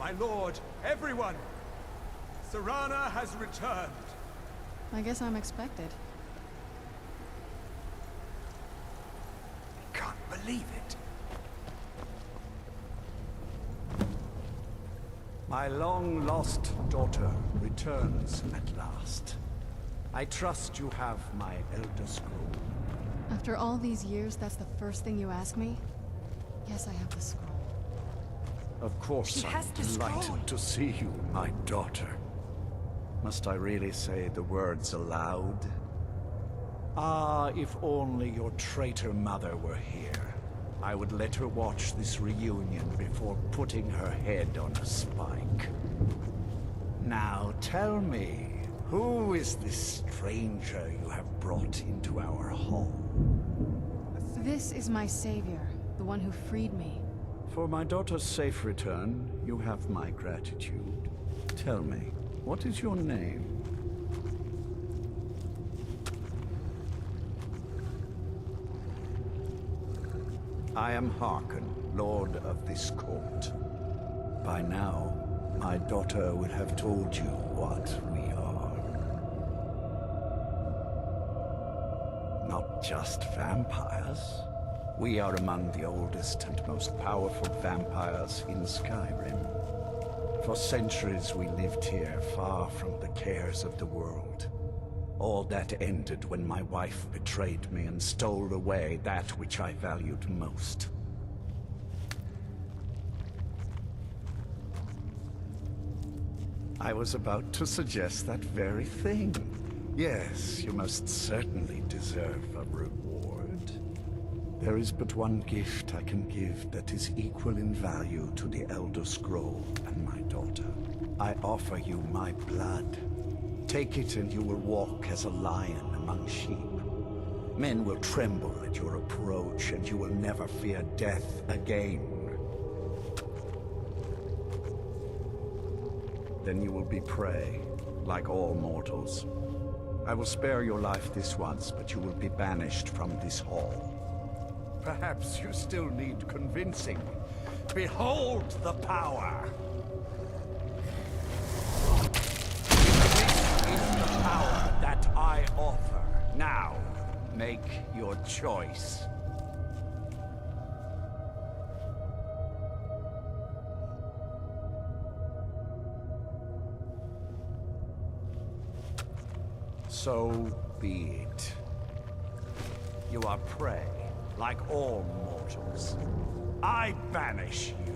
My lord, everyone! Serana has returned. I guess I'm expected. Can't believe it. My long-lost daughter returns at last. I trust you have my Elder Scroll. After all these years, that's the first thing you ask me? Yes, I have the scroll. Of course, I'm delighted to see you, my daughter. Must I really say the words aloud? Ah, if only your traitor mother were here. I would let her watch this reunion before putting her head on a spike. Now tell me, who is this stranger you have brought into our home? This is my savior, the one who freed me. For my daughter's safe return, you have my gratitude. Tell me, what is your name? I am Harkon, Lord of this court. By now, my daughter would have told you what we are. Not just vampires. We are among the oldest and most powerful vampires in Skyrim. For centuries we lived here, far from the cares of the world. All that ended when my wife betrayed me and stole away that which I valued most. I was about to suggest that very thing. Yes, you most certainly deserve a reward. There is but one gift I can give that is equal in value to the Elder Scroll and my daughter. I offer you my blood. Take it and you will walk as a lion among sheep. Men will tremble at your approach and you will never fear death again. Then you will be prey, like all mortals. I will spare your life this once, but you will be banished from this hall. Perhaps you still need convincing. Behold the power! This is the power that I offer. Now, make your choice. So be it. You are prey, like all mortals. I banish you.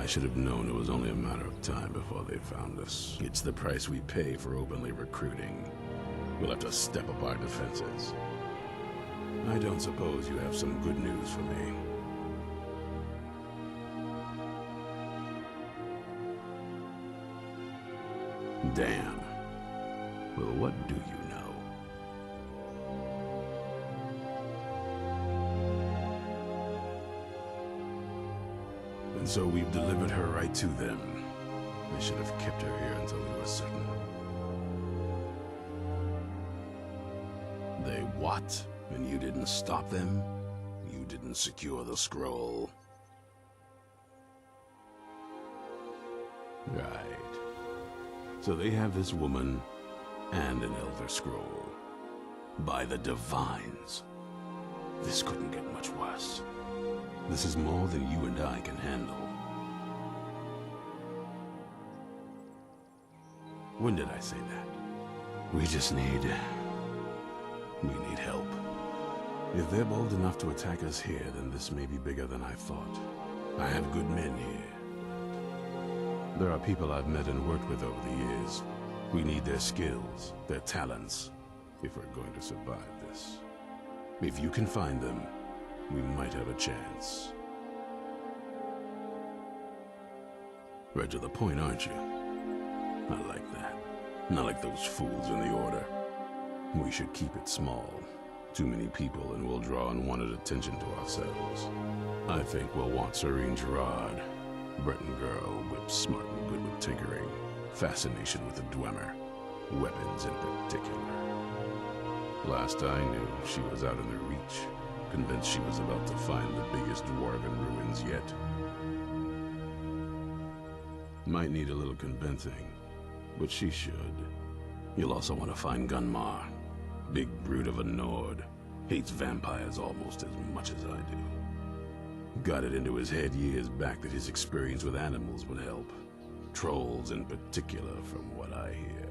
should have known it was only a matter of time before they found us. It's the price we pay for openly recruiting. We'll have to step up our defenses. I don't suppose you have some good news for me. Damn. Well, what do you know? And so we've delivered her right to them. They should have kept her here until we were certain. They what? And you didn't stop them? You didn't secure the scroll? Right. So they have this woman and an Elder Scroll. By the Divines. This couldn't get much worse. This is more than you and I can handle. When did I say that? We just need... we need help. If they're bold enough to attack us here, then this may be bigger than I thought. I have good men here. There are people I've met and worked with over the years. We need their skills, their talents, if we're going to survive this. If you can find them, we might have a chance. Right to the point, aren't you? I like that. Not like those fools in the Order. We should keep it small. Too many people and we'll draw unwanted attention to ourselves. I think we'll want Serene Gerard. Breton girl, whip smart and good with tinkering. Fascination with the Dwemer. Weapons in particular. Last I knew, she was out in the Reach. Convinced she was about to find the biggest dwarven ruins yet. Might need a little convincing, but she should. You'll also want to find Gunmar. Big brute of a Nord. Hates vampires almost as much as I do. Got it into his head years back that his experience with animals would help. Trolls in particular, from what I hear.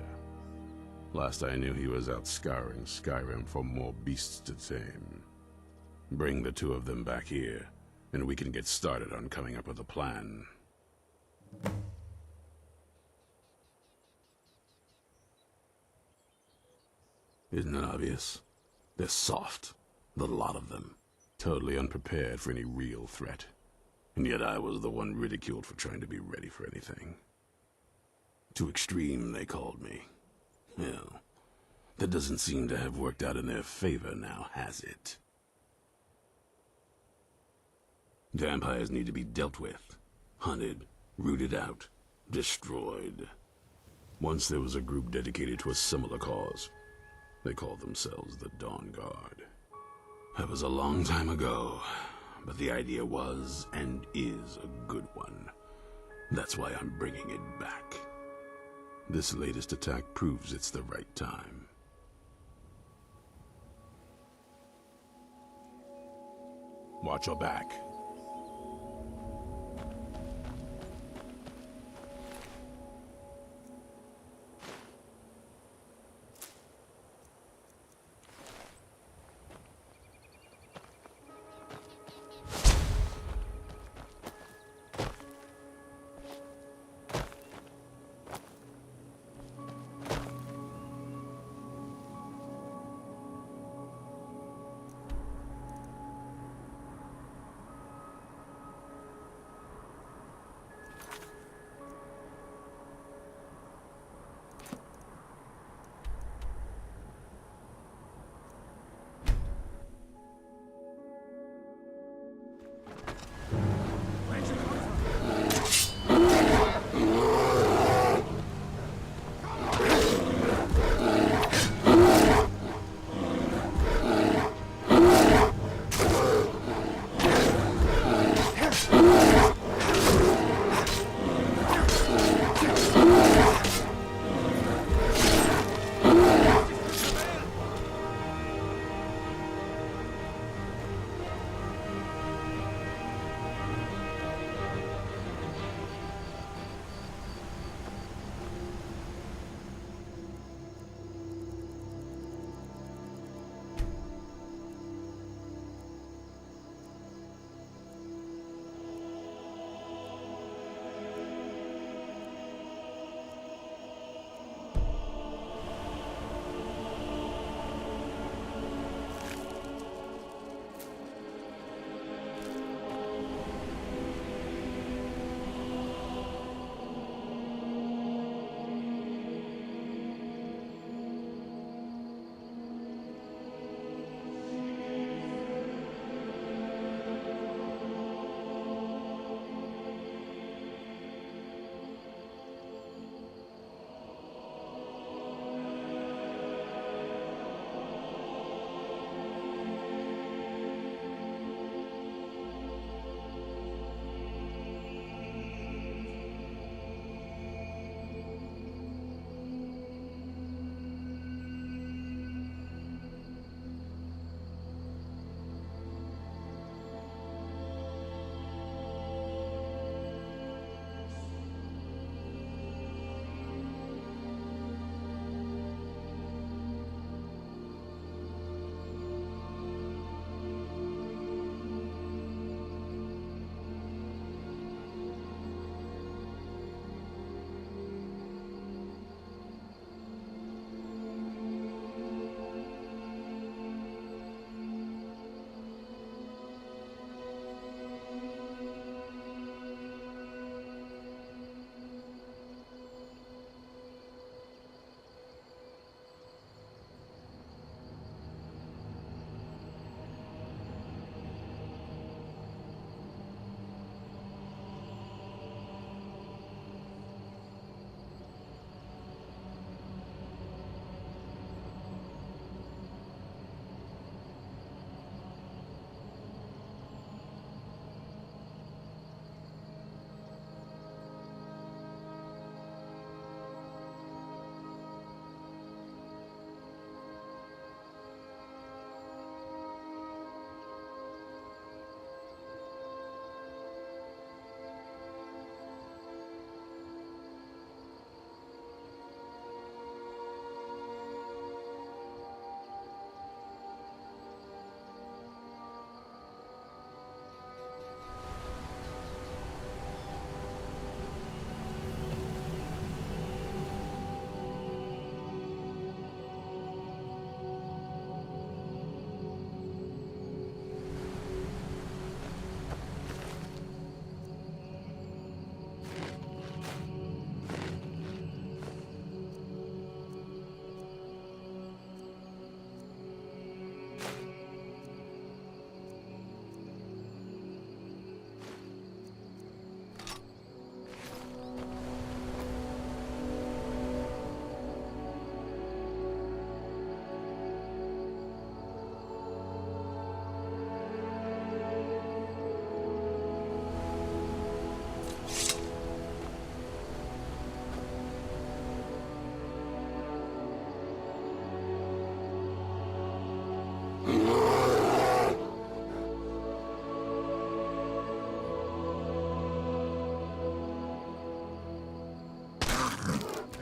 Last I knew, he was out scouring Skyrim for more beasts to tame. Bring the two of them back here, and we can get started on coming up with a plan. Isn't it obvious? They're soft, the lot of them. Totally unprepared for any real threat. And yet I was the one ridiculed for trying to be ready for anything. Too extreme, they called me. Well, that doesn't seem to have worked out in their favor now, has it? Vampires need to be dealt with, hunted, rooted out, destroyed. Once there was a group dedicated to a similar cause. They called themselves the Dawnguard. That was a long time ago, but the idea was and is a good one. That's why I'm bringing it back. This latest attack proves it's the right time. Watch your back.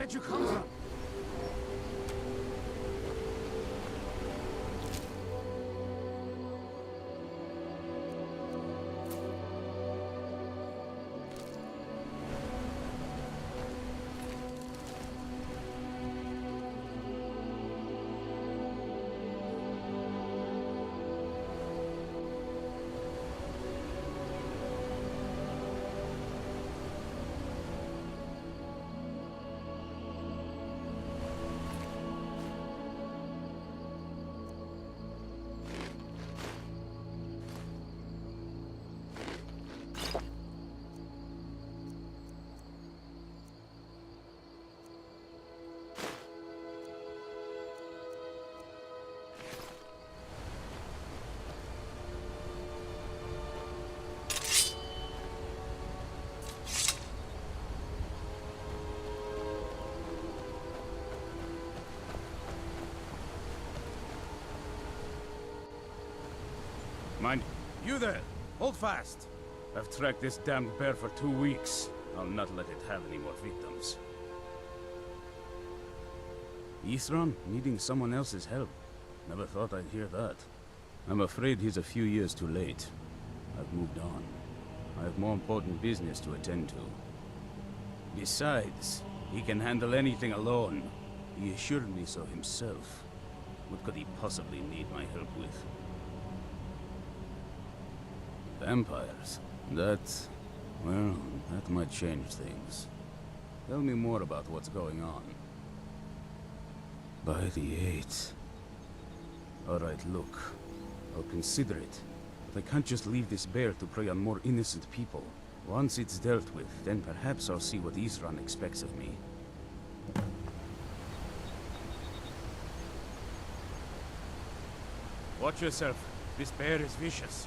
Where'd you come from? Mind you there! Hold fast! I've tracked this damned bear for 2 weeks. I'll not let it have any more victims. Ithran needing someone else's help. Never thought I'd hear that. I'm afraid he's a few years too late. I've moved on. I have more important business to attend to. Besides, he can handle anything alone. He assured me so himself. What could he possibly need my help with? Vampires? Well, that might change things. Tell me more about what's going on. By the 8th. Alright, look. I'll consider it. But I can't just leave this bear to prey on more innocent people. Once it's dealt with, then perhaps I'll see what Ithran expects of me. Watch yourself. This bear is vicious.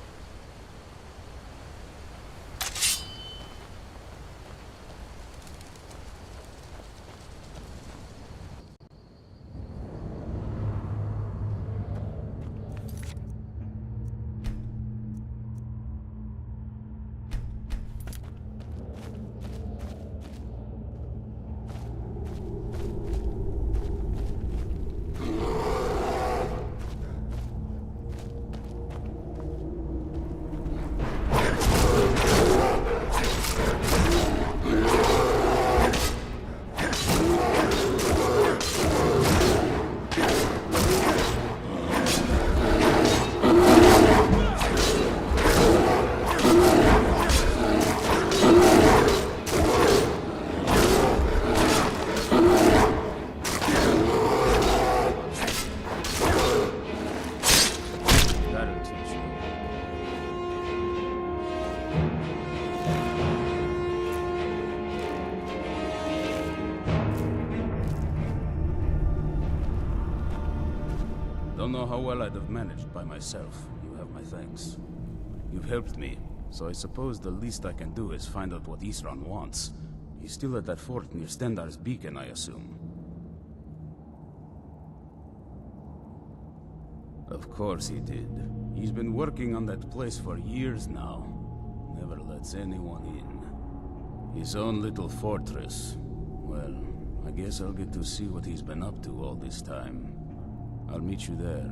Don't know how well I'd have managed by myself. You have my thanks. You've helped me, so I suppose the least I can do is find out what Ithran wants. He's still at that fort near Stendar's beacon, I assume. Of course he did. He's been working on that place for years now. Never lets anyone in. His own little fortress. Well, I guess I'll get to see what he's been up to all this time. I'll meet you there.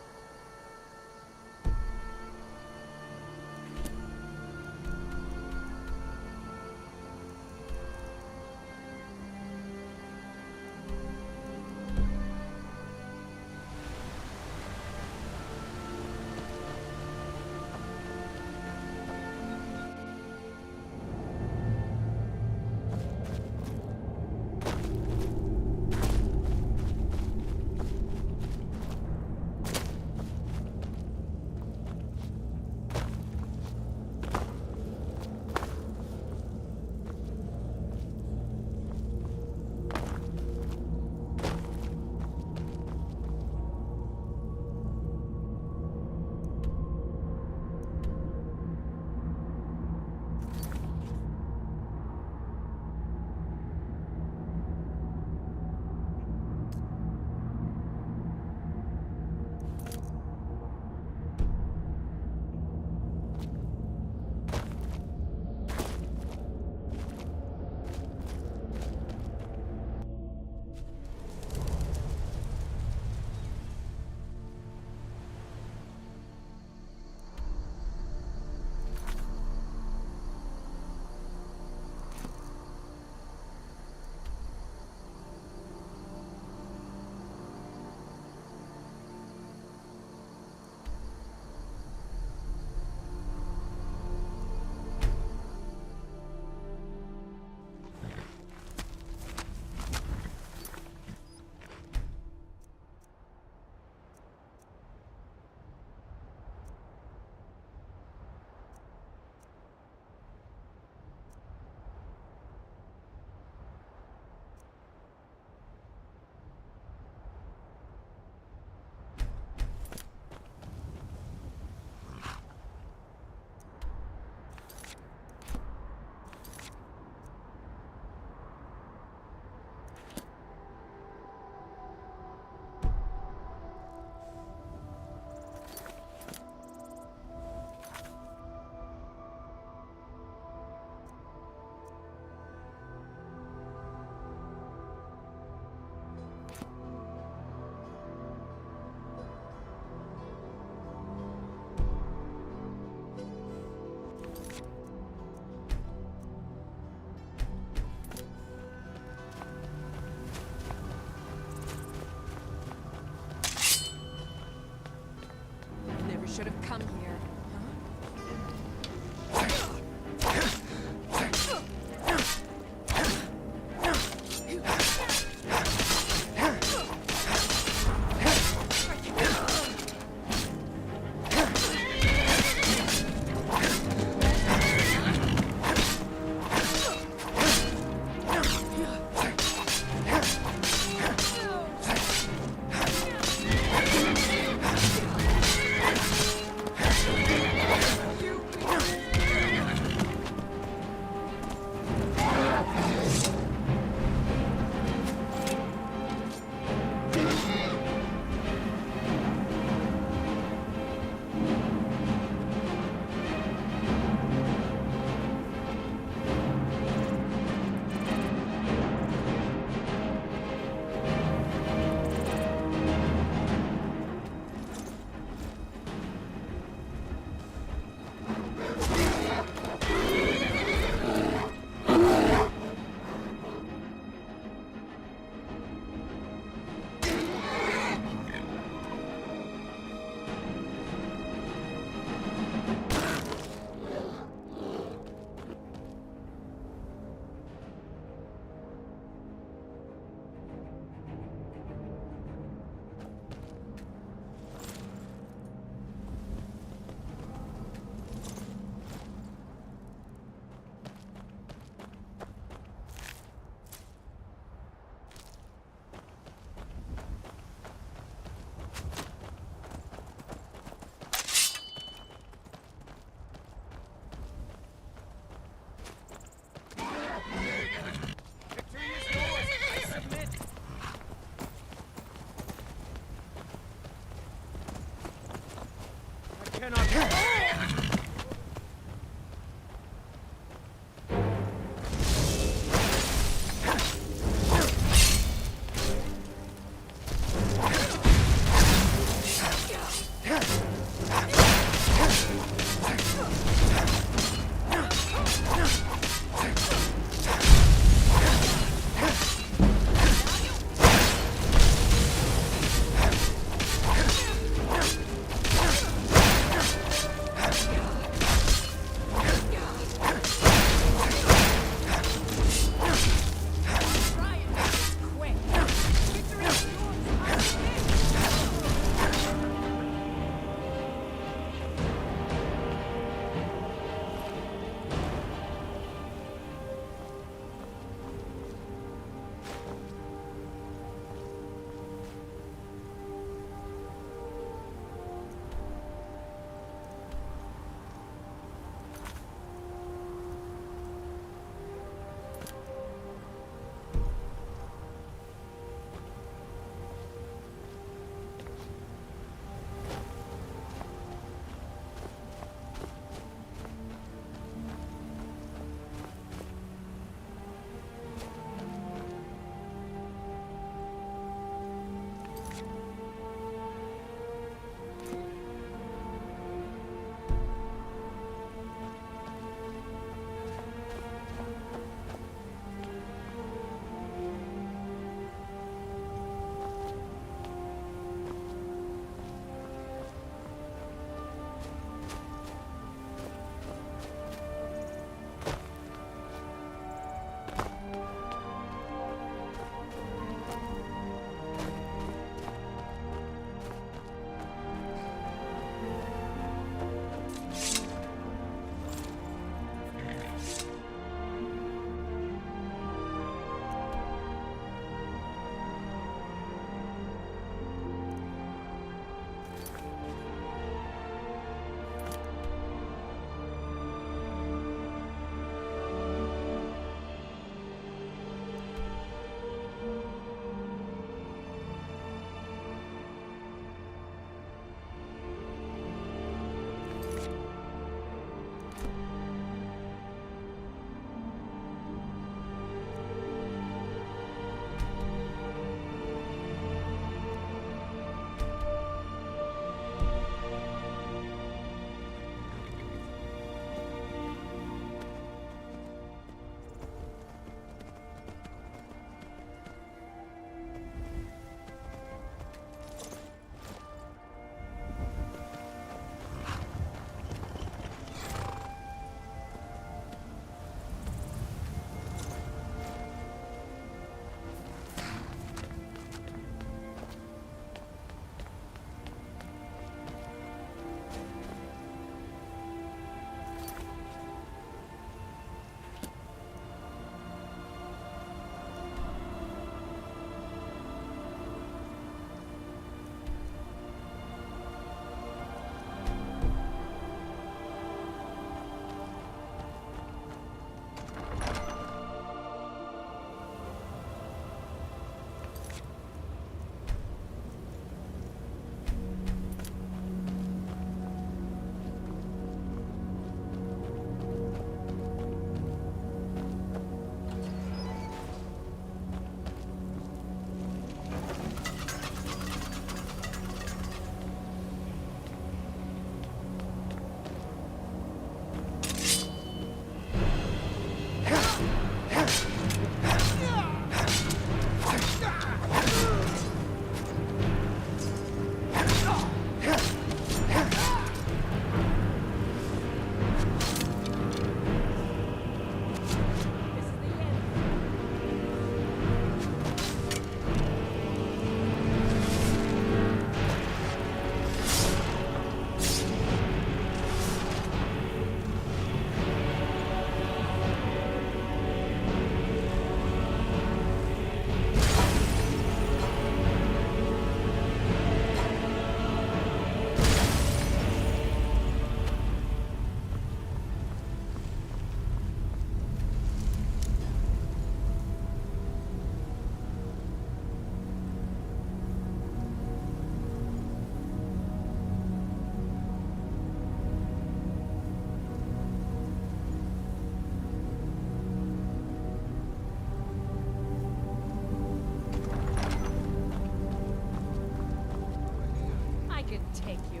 take you.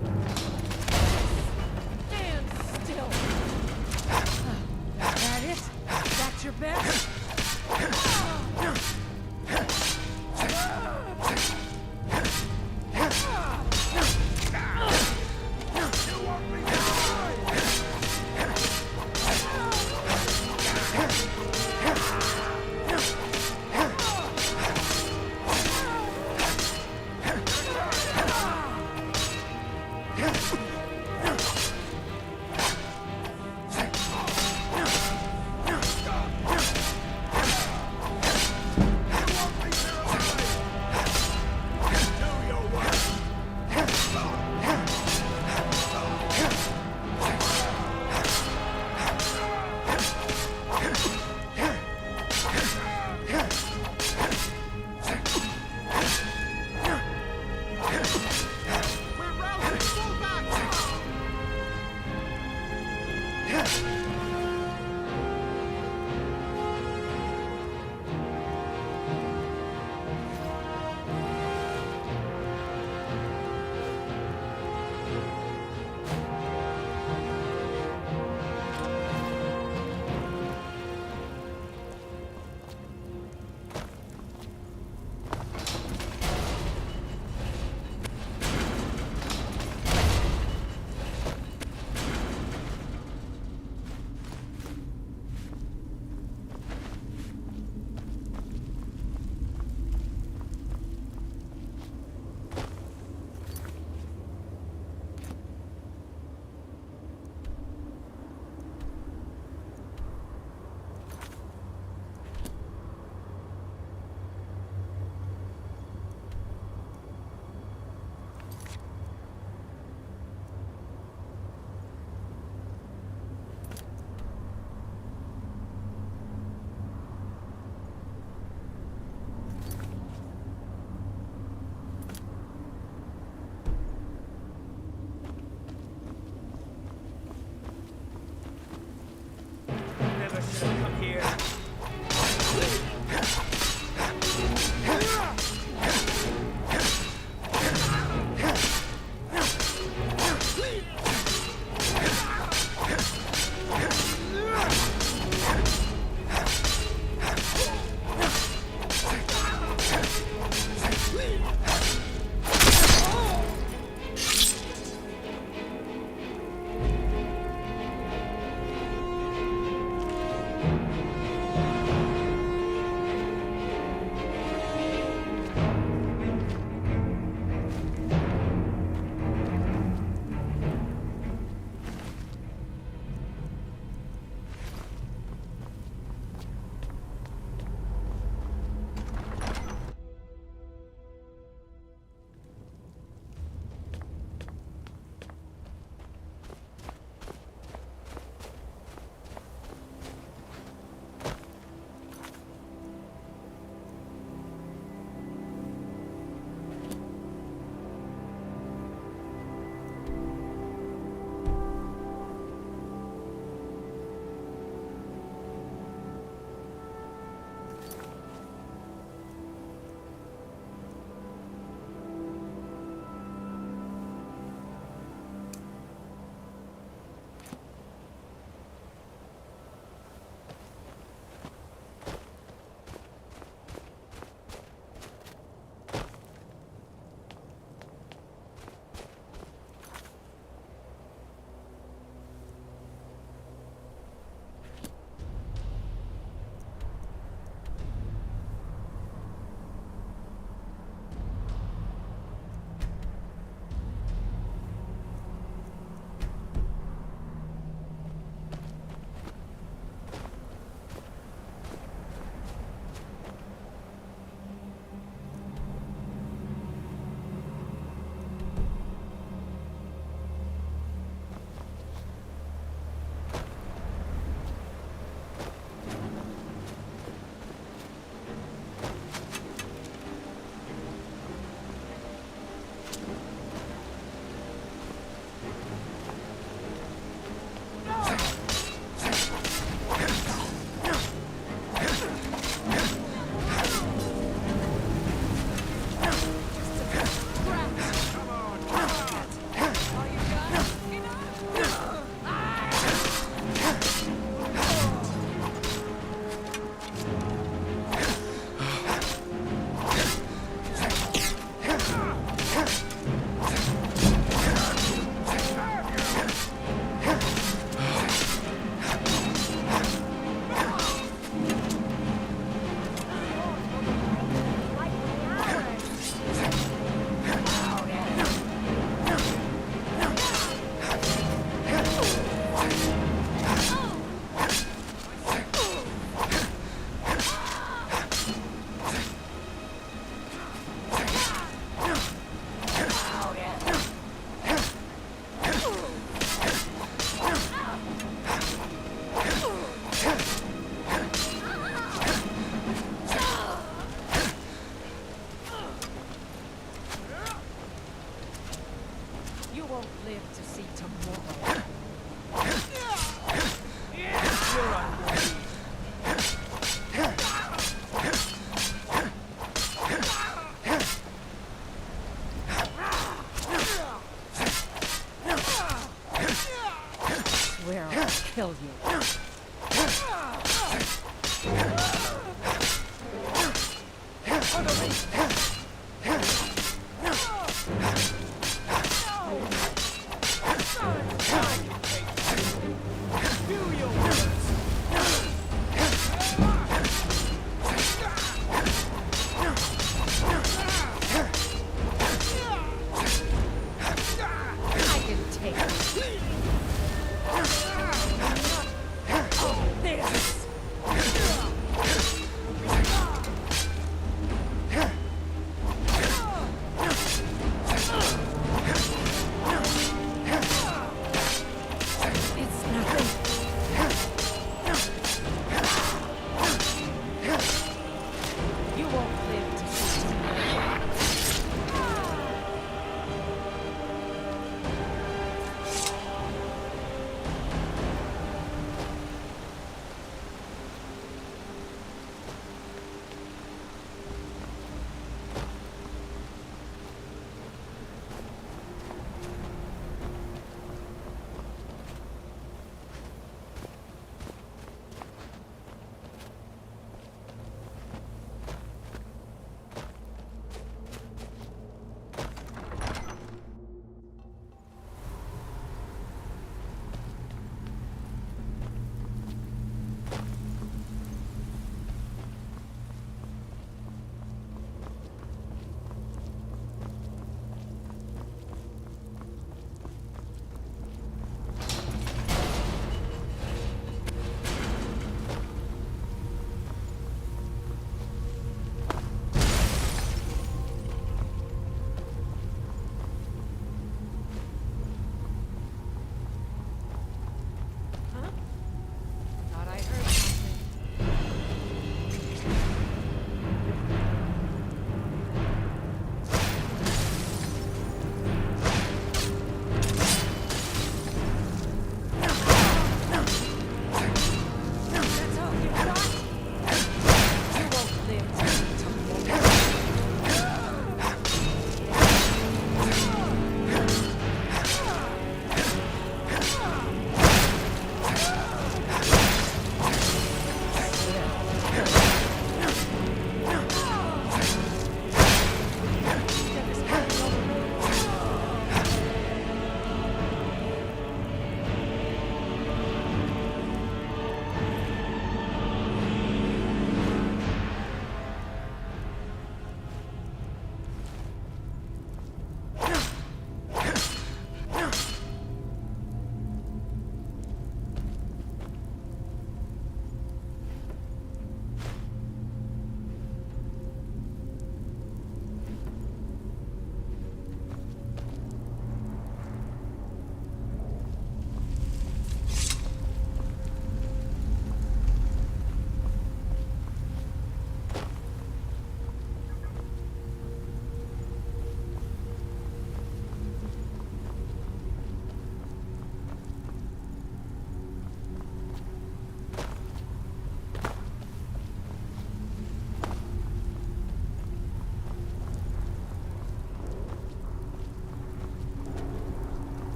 Stand still. That it? That's your best?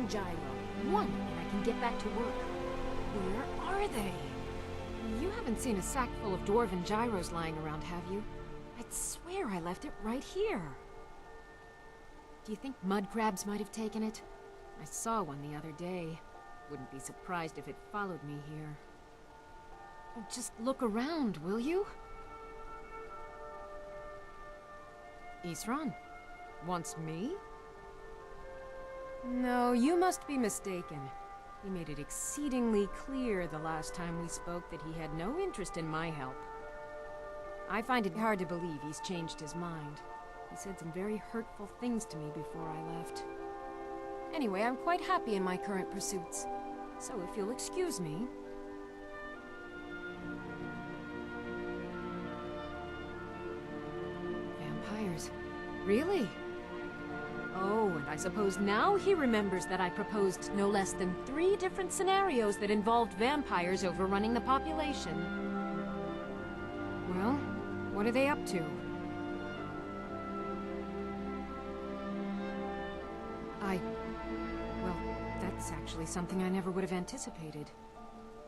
one gyro. One, and I can get back to work. Where are they? You haven't seen a sack full of dwarven gyros lying around, have you? I'd swear I left it right here. Do you think mud crabs might have taken it? I saw one the other day. Wouldn't be surprised if it followed me here. Oh, just look around, will you? Isran? Wants me? No, you must be mistaken. He made it exceedingly clear the last time we spoke that he had no interest in my help. I find it hard to believe he's changed his mind. He said some very hurtful things to me before I left. Anyway, I'm quite happy in my current pursuits. So if you'll excuse me... Vampires. Really? Oh, and I suppose now he remembers that I proposed no less than 3 different scenarios that involved vampires overrunning the population. Well, what are they up to? Well, that's actually something I never would have anticipated.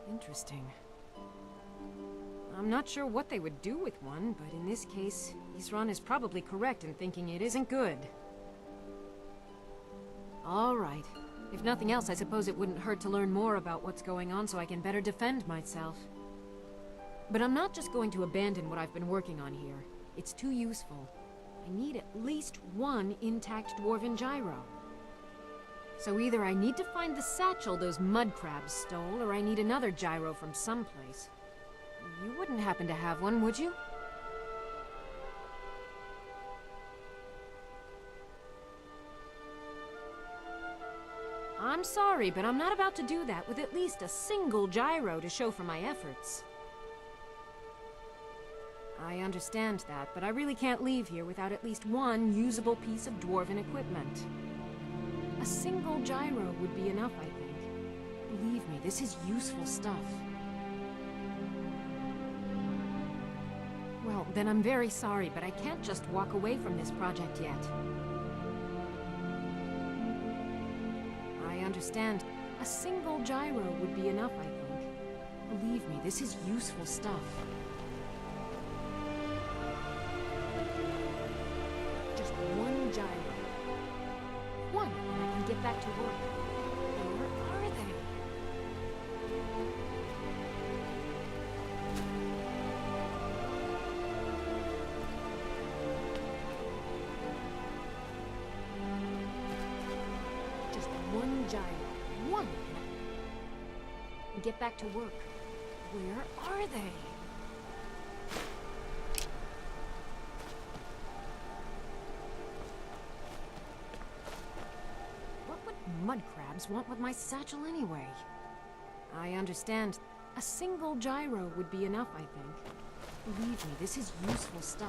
Interesting. I'm not sure what they would do with one, but in this case, Isran is probably correct in thinking it isn't good. All right. If nothing else, I suppose it wouldn't hurt to learn more about what's going on so I can better defend myself. But I'm not just going to abandon what I've been working on here. It's too useful. I need at least 1 intact dwarven gyro. So either I need to find the satchel those mud crabs stole, or I need another gyro from someplace. You wouldn't happen to have one, would you? I'm sorry, but I'm not about to do that with at least a single gyro to show for my efforts. I understand that, but I really can't leave here without at least 1 usable piece of dwarven equipment. A single gyro would be enough, I think. Believe me, this is useful stuff. Well, then I'm very sorry, but I can't just walk away from this project yet. I understand. A single gyro would be enough, I think. Believe me, this is useful stuff. Just 1 gyro. 1, and I can get back to work. Where are they? Just 1 gyro. 1, and get back to work. Where are they? Mud crabs want with my satchel anyway. I understand. A single gyro would be enough, I think. Believe me, this is useful stuff.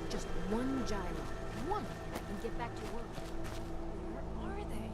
Just 1 gyro. 1, and I can get back to work. Where are they?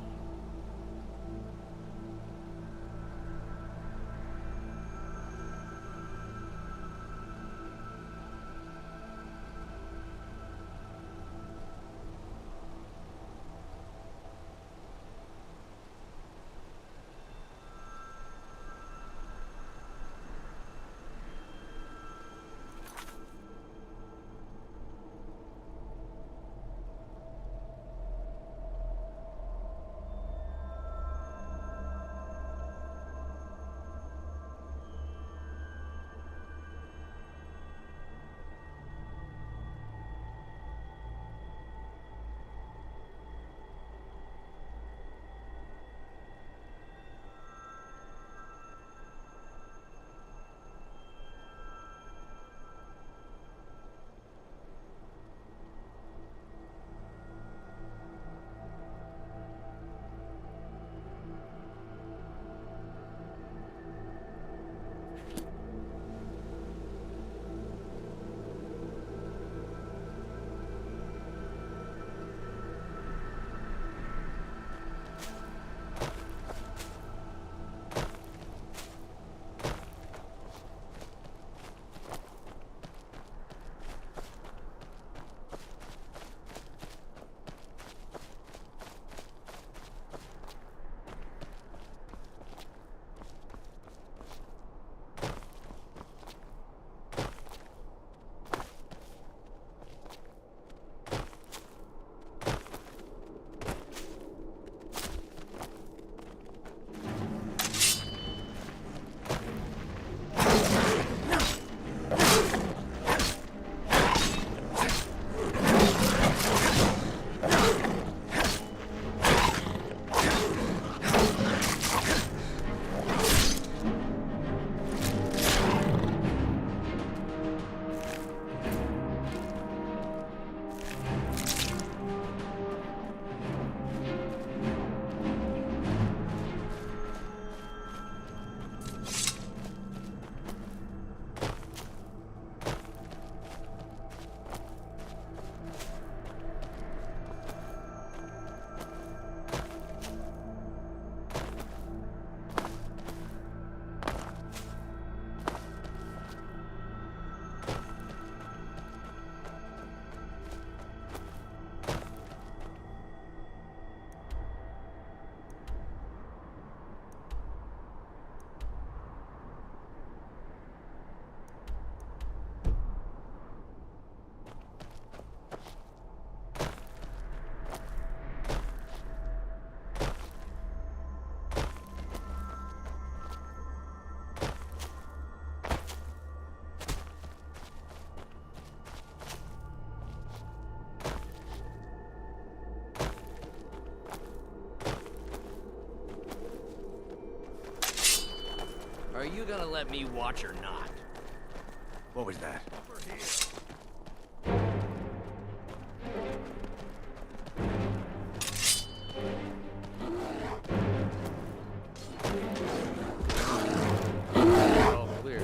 Are you gonna let me watch or not? What was that? All clear.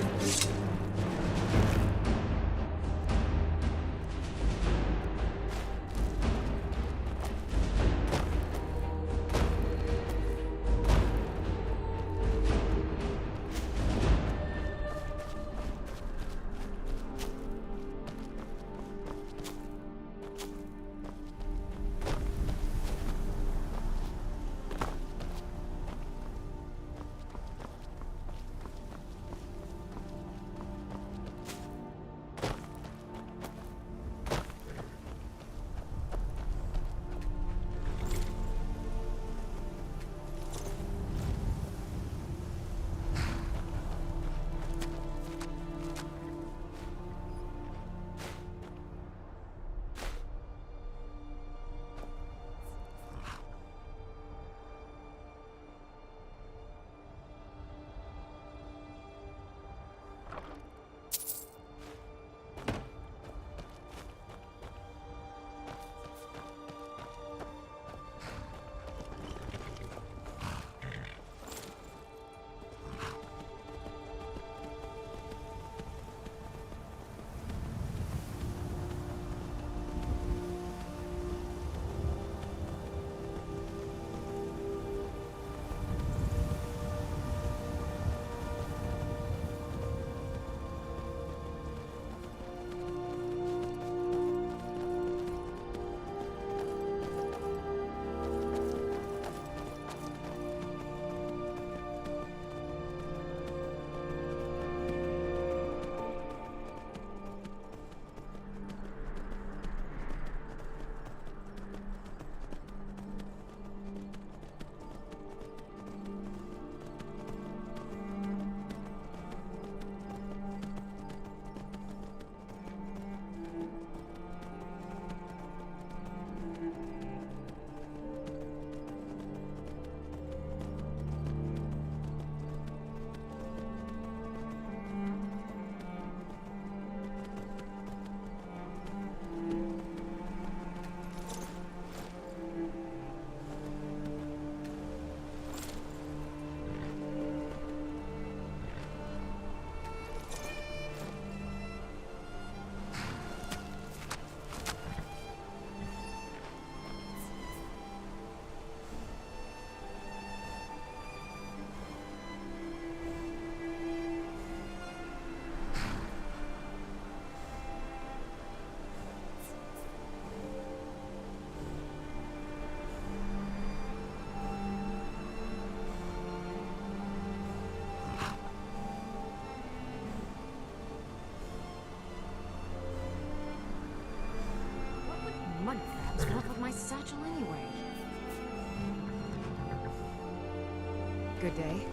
Mud crabs want with my satchel anyway. Good day.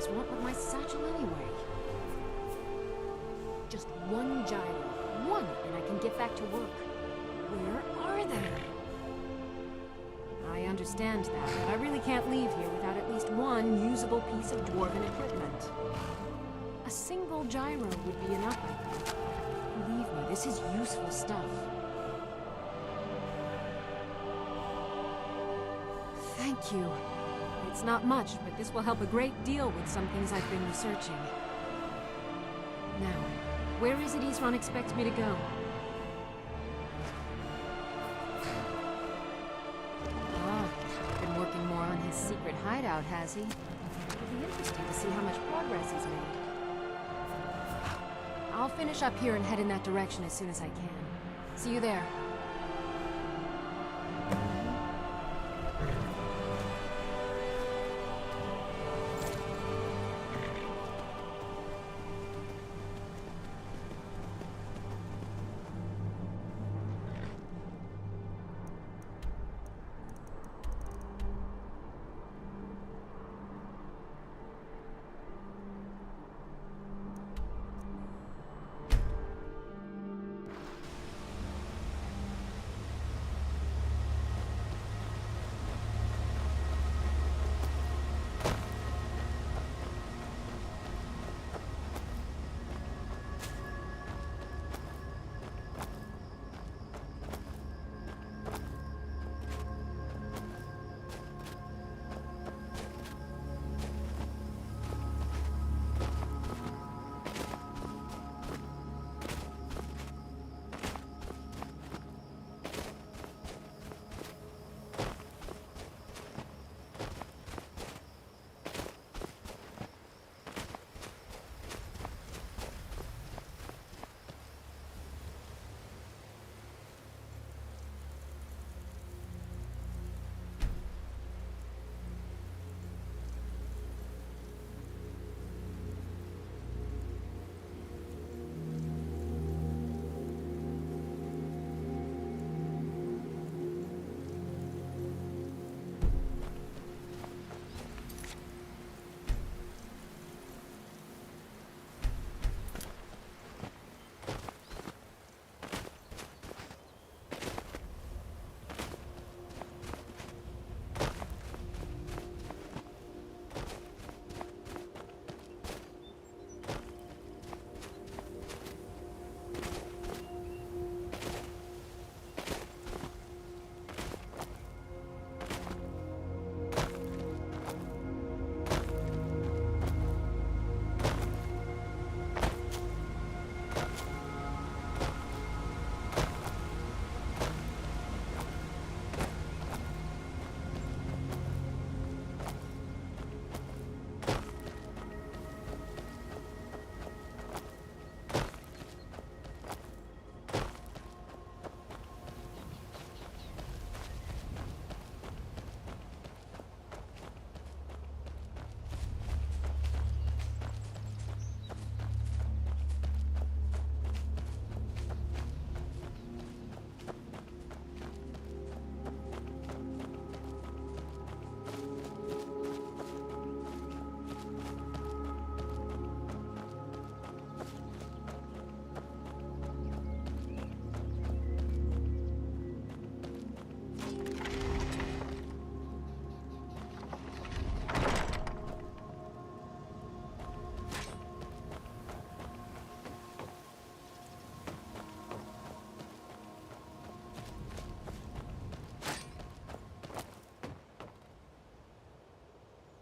guys want with my satchel anyway? Just one gyro. One, and I can get back to work. Where are they? I understand that, but I really can't leave here without at least one usable piece of dwarven equipment. A single gyro would be enough, I think. Believe me, this is useful stuff. Thank you. It's not much, but this will help a great deal with some things I've been researching. Now, where is it Isran expects me to go? Ah, been working more on his secret hideout, has he? It'll be interesting to see how much progress he's made. I'll finish up here and head in that direction as soon as I can. See you there.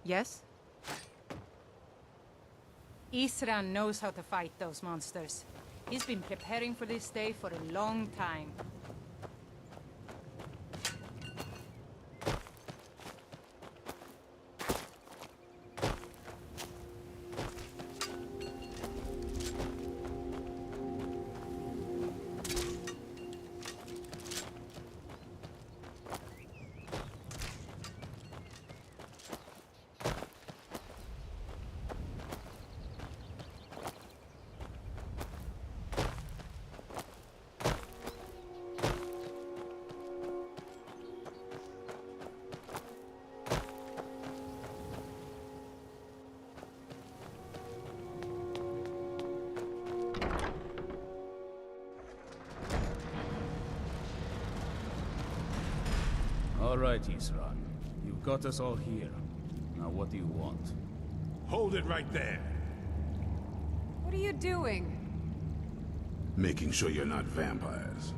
Yes? Isran knows how to fight those monsters. He's been preparing for this day for a long time. All right, Isran. You've got us all here. Now what do you want? Hold it right there. What are you doing? Making sure you're not vampires.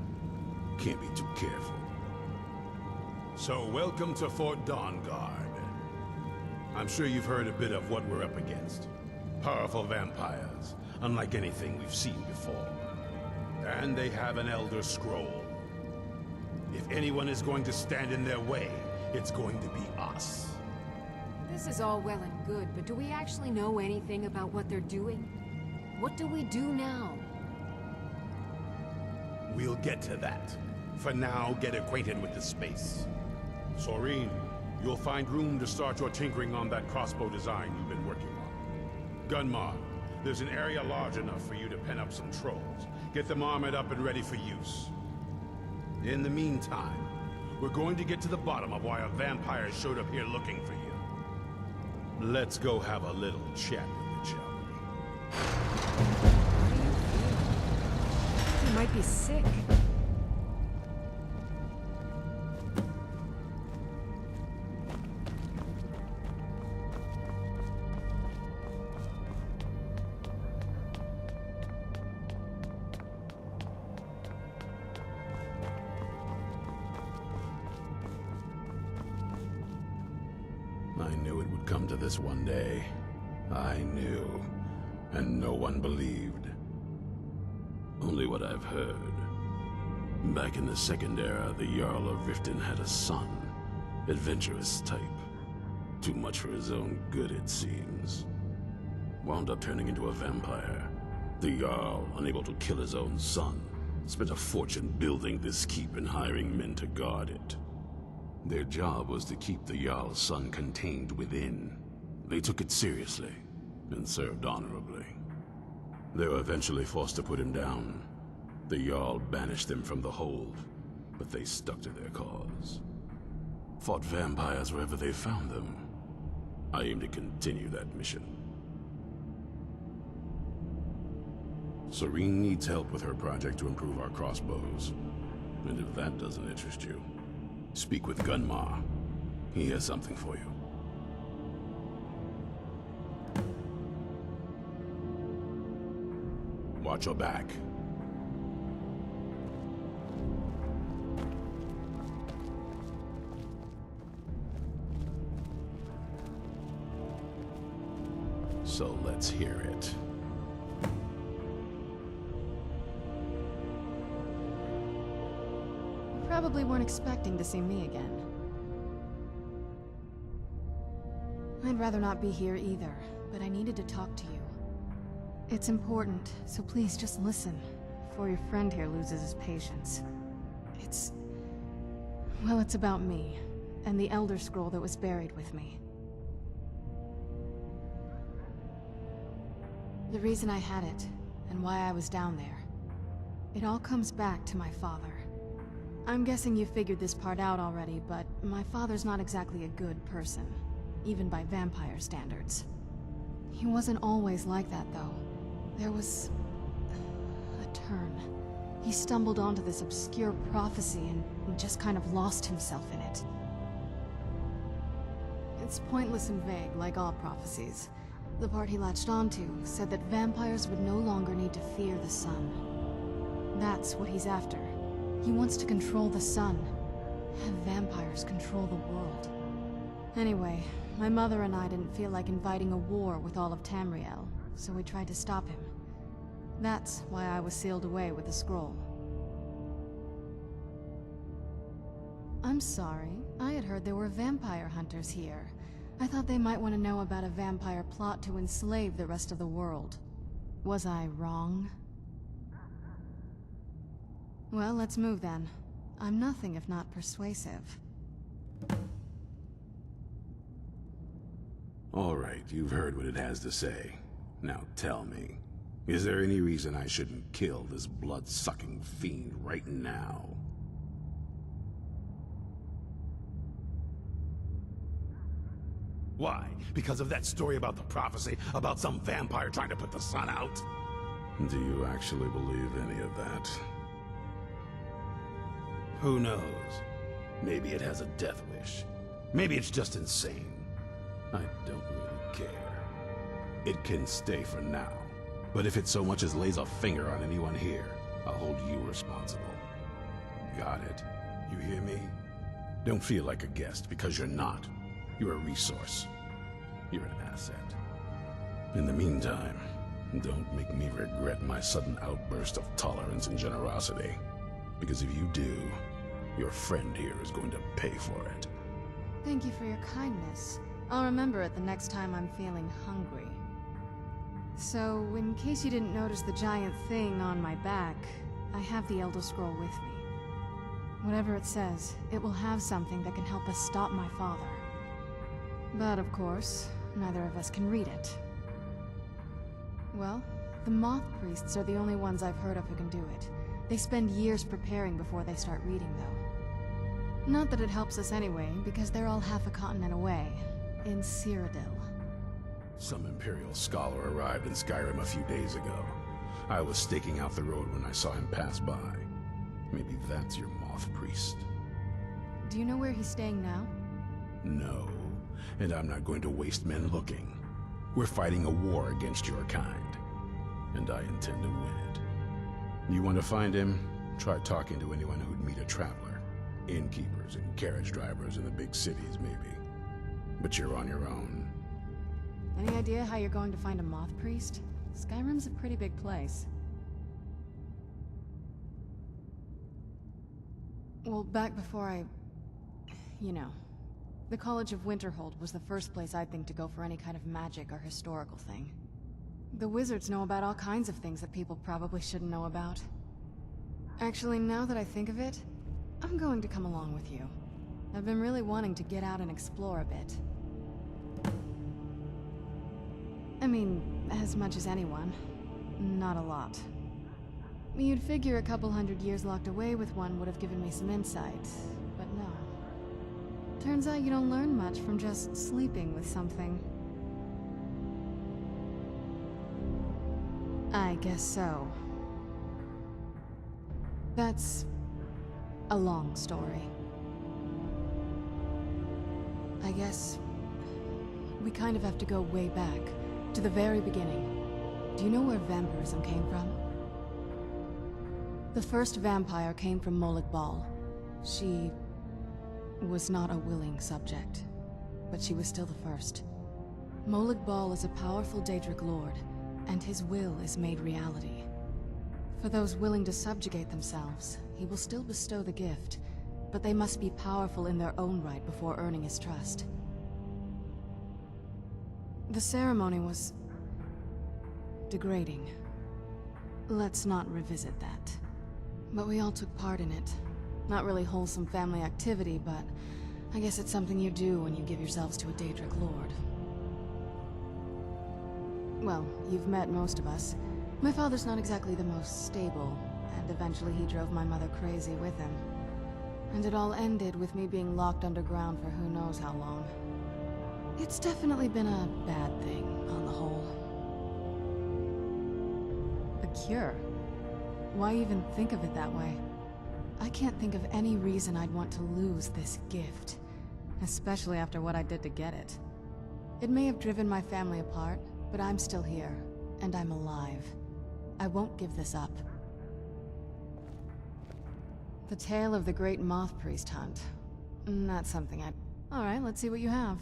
Can't be too careful. So, welcome to Fort Dawnguard. I'm sure you've heard a bit of what we're up against. Powerful vampires, unlike anything we've seen before. And they have an Elder Scroll. If anyone is going to stand in their way, it's going to be us. This is all well and good, but do we actually know anything about what they're doing? What do we do now? We'll get to that. For now, get acquainted with the space. Soreen, you'll find room to start your tinkering on that crossbow design you've been working on. Gunmar, there's an area large enough for you to pen up some trolls. Get them armored up and ready for use. In the meantime, we're going to get to the bottom of why a vampire showed up here looking for you. Let's go have a little chat with each other. You might be sick. I knew it would come to this one day. I knew, and no one believed. Only what I've heard. Back in the Second Era, the Jarl of Riften had a son. Adventurous type. Too much for his own good, it seems. Wound up turning into a vampire. The Jarl, unable to kill his own son, spent a fortune building this keep and hiring men to guard it. Their job was to keep the Jarl's son contained within. They took it seriously, and served honorably. They were eventually forced to put him down. The Jarl banished them from the hold, but they stuck to their cause. Fought vampires wherever they found them. I aim to continue that mission. Soreen needs help with her project to improve our crossbows. And if that doesn't interest you, speak with Gunmar. He has something for you. Watch your back. So let's hear it. You probably weren't expecting to see me again. I'd rather not be here either, but I needed to talk to you. It's important, so please just listen, before your friend here loses his patience. Well, it's about me, and the Elder Scroll that was buried with me. The reason I had it, and why I was down there. It all comes back to my father. I'm guessing you figured this part out already, but my father's not exactly a good person, even by vampire standards. He wasn't always like that, though. There was a turn. He stumbled onto this obscure prophecy and just kind of lost himself in it. It's pointless and vague, like all prophecies. The part he latched onto said that vampires would no longer need to fear the sun. That's what he's after. He wants to control the sun. Have vampires control the world. Anyway, my mother and I didn't feel like inviting a war with all of Tamriel, so we tried to stop him. That's why I was sealed away with the scroll. I'm sorry. I had heard there were vampire hunters here. I thought they might want to know about a vampire plot to enslave the rest of the world. Was I wrong? Well, let's move then. I'm nothing if not persuasive. All right, you've heard what it has to say. Now tell me, is there any reason I shouldn't kill this blood-sucking fiend right now? Why? Because of that story about the prophecy, about some vampire trying to put the sun out? Do you actually believe any of that? Who knows? Maybe it has a death wish. Maybe it's just insane. I don't really care. It can stay for now. But if it so much as lays a finger on anyone here, I'll hold you responsible. Got it? You hear me? Don't feel like a guest, because you're not. You're a resource. You're an asset. In the meantime, don't make me regret my sudden outburst of tolerance and generosity. Because if you do, your friend here is going to pay for it. Thank you for your kindness. I'll remember it the next time I'm feeling hungry. So, in case you didn't notice the giant thing on my back, I have the Elder Scroll with me. Whatever it says, it will have something that can help us stop my father. But of course, neither of us can read it. Well, the Moth Priests are the only ones I've heard of who can do it. They spend years preparing before they start reading, though. Not that it helps us anyway, because they're all half a continent away, in Cyrodiil. Some Imperial scholar arrived in Skyrim a few days ago. I was staking out the road when I saw him pass by. Maybe that's your Moth Priest. Do you know where he's staying now? No, and I'm not going to waste men looking. We're fighting a war against your kind, and I intend to win it. You want to find him? Try talking to anyone who'd meet a traveler. Innkeepers and carriage drivers in the big cities, maybe. But you're on your own. Any idea how you're going to find a Moth Priest? Skyrim's a pretty big place. Well, back before the College of Winterhold was the first place I'd think to go for any kind of magic or historical thing. The wizards know about all kinds of things that people probably shouldn't know about. Actually, now that I think of it, I'm going to come along with you. I've been really wanting to get out and explore a bit. I mean, as much as anyone. Not a lot. You'd figure a couple 100 years locked away with one would have given me some insight, but no. Turns out you don't learn much from just sleeping with something. I guess so. That's a long story. I guess we kind of have to go way back, to the very beginning. Do you know where vampirism came from? The first vampire came from Molag Bal. She was not a willing subject, but she was still the first. Molag Bal is a powerful Daedric lord, and his will is made reality. For those willing to subjugate themselves, he will still bestow the gift, but they must be powerful in their own right before earning his trust. The ceremony was degrading. Let's not revisit that. But we all took part in it. Not really wholesome family activity, but I guess it's something you do when you give yourselves to a Daedric lord. Well, you've met most of us. My father's not exactly the most stable, and eventually he drove my mother crazy with him. And it all ended with me being locked underground for who knows how long. It's definitely been a bad thing, on the whole. A cure? Why even think of it that way? I can't think of any reason I'd want to lose this gift. Especially after what I did to get it. It may have driven my family apart, but I'm still here, and I'm alive. I won't give this up. The tale of the great Moth Priest hunt. Not something I'd... Alright, let's see what you have.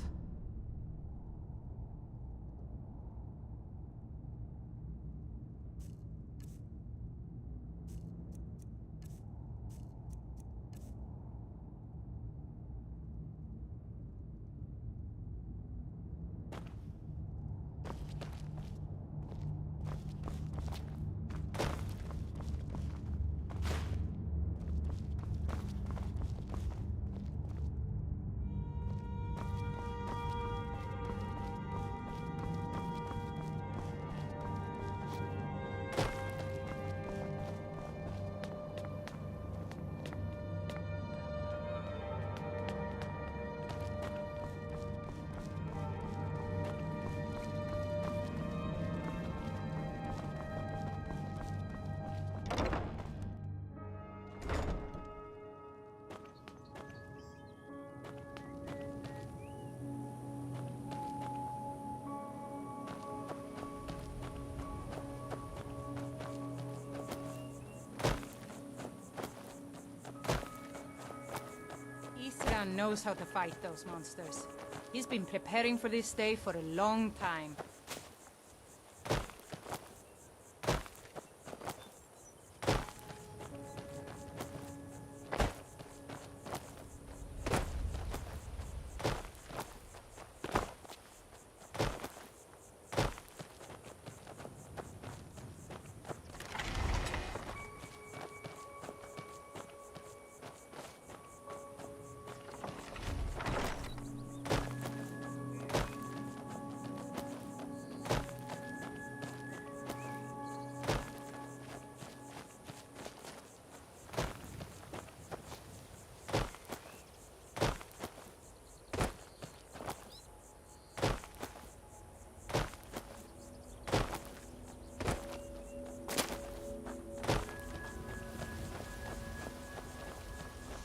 Harkon knows how to fight those monsters. He's been preparing for this day for a long time.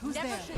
Who's there?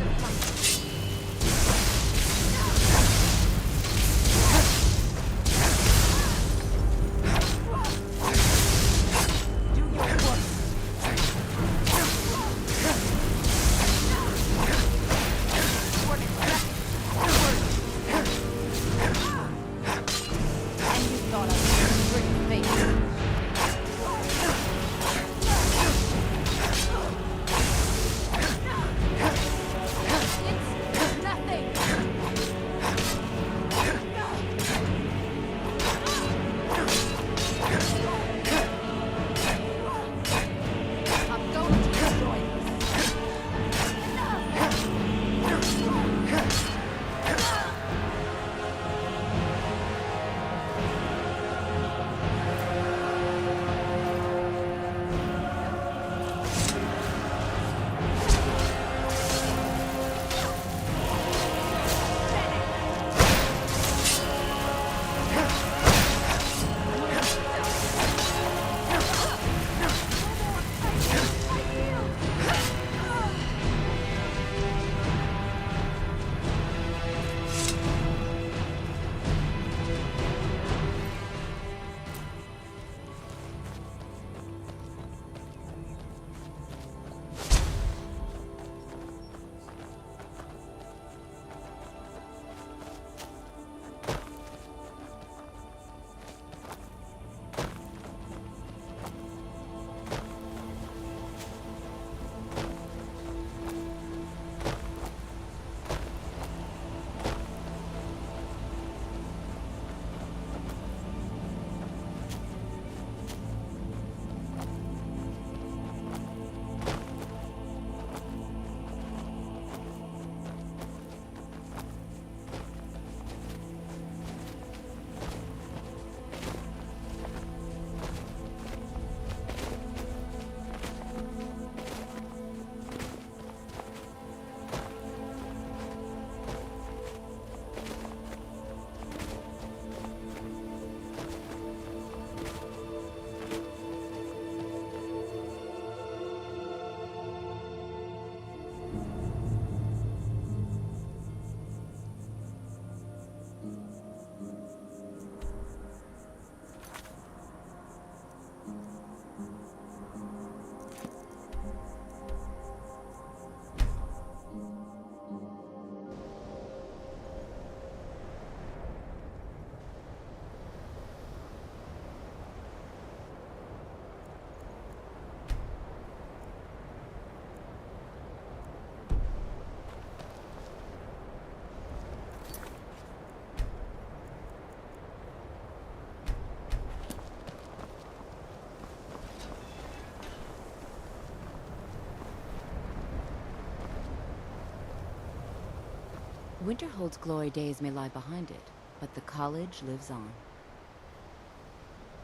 Winterhold's glory days may lie behind it, but the college lives on.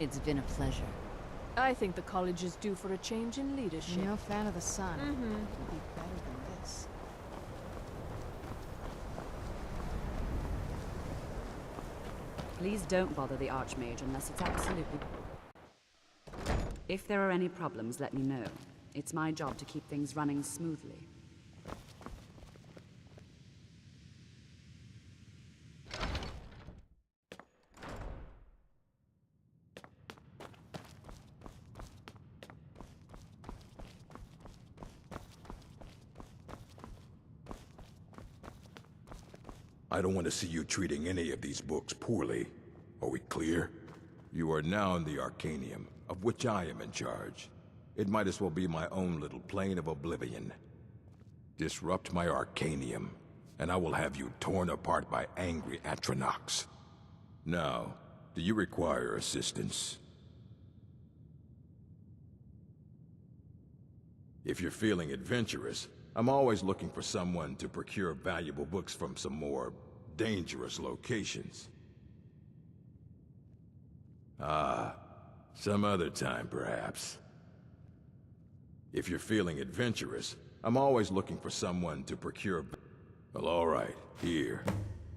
It's been a pleasure. I think the college is due for a change in leadership. You're no fan of the sun. Mm-hmm. Could be better than this. Please don't bother the Archmage unless it's absolutely... If there are any problems, let me know. It's my job to keep things running smoothly. I don't want to see you treating any of these books poorly. Are we clear? You are now in the Arcanium, of which I am in charge. It might as well be my own little plane of oblivion. Disrupt my Arcanium, and I will have you torn apart by angry Atronachs. Now, do you require assistance? If you're feeling adventurous, I'm always looking for someone to procure valuable books from some more dangerous locations. Ah, some other time perhaps. If you're feeling adventurous, I'm always looking for someone to procure... Well, all right, here.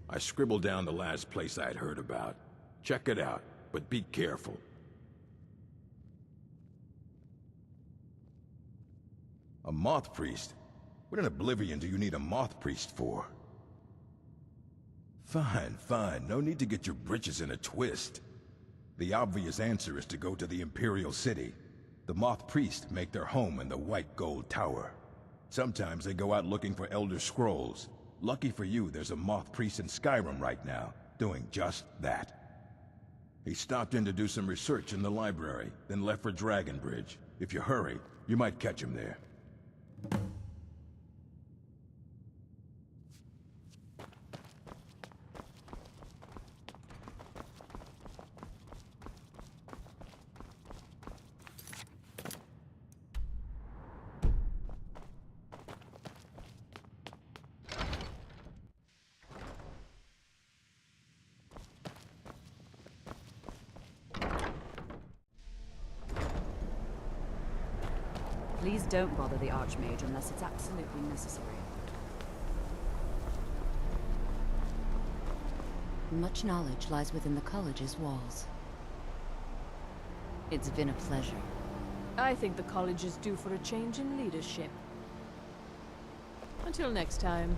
I scribbled down the last place I'd heard about. Check it out, but be careful. A moth priest? What in oblivion do you need a moth priest for? Fine, fine. No need to get your britches in a twist. The obvious answer is to go to the Imperial City. The moth priests make their home in the White Gold Tower. Sometimes they go out looking for Elder Scrolls. Lucky for you, there's a moth priest in Skyrim right now, doing just that. He stopped in to do some research in the library, then left for Dragonbridge. If you hurry, you might catch him there. Please don't bother the Archmage unless it's absolutely necessary. Much knowledge lies within the college's walls. It's been a pleasure. I think the college is due for a change in leadership. Until next time.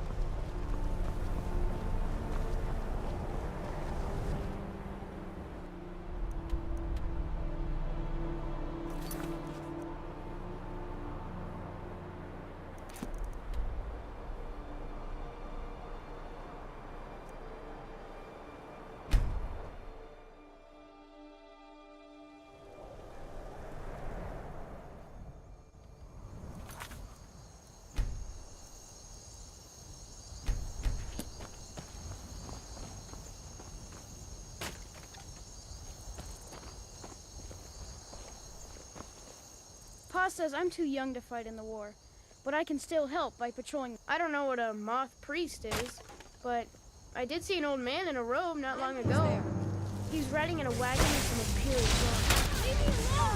Pa says I'm too young to fight in the war, but I can still help by patrolling. I don't know what a moth priest is, but I did see an old man in a robe not long ago. He's riding in a wagon with some Imperial guards. Leave me alone!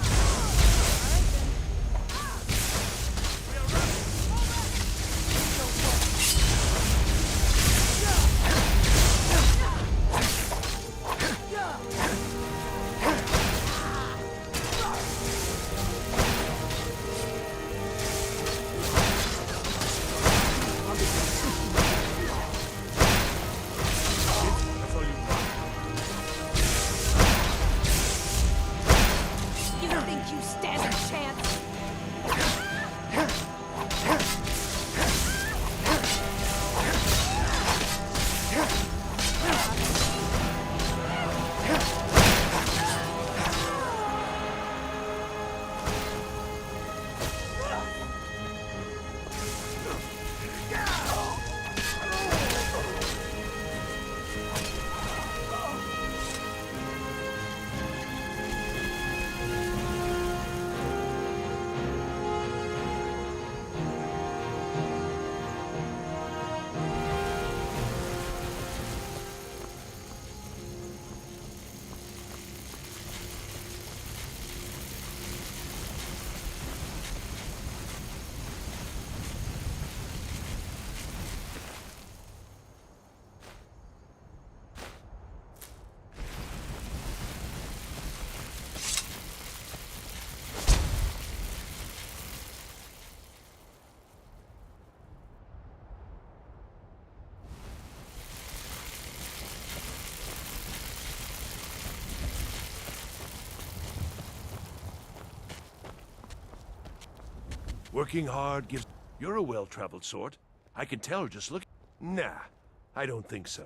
Working hard gives... You're a well-traveled sort. I can tell just look... Nah. I don't think so.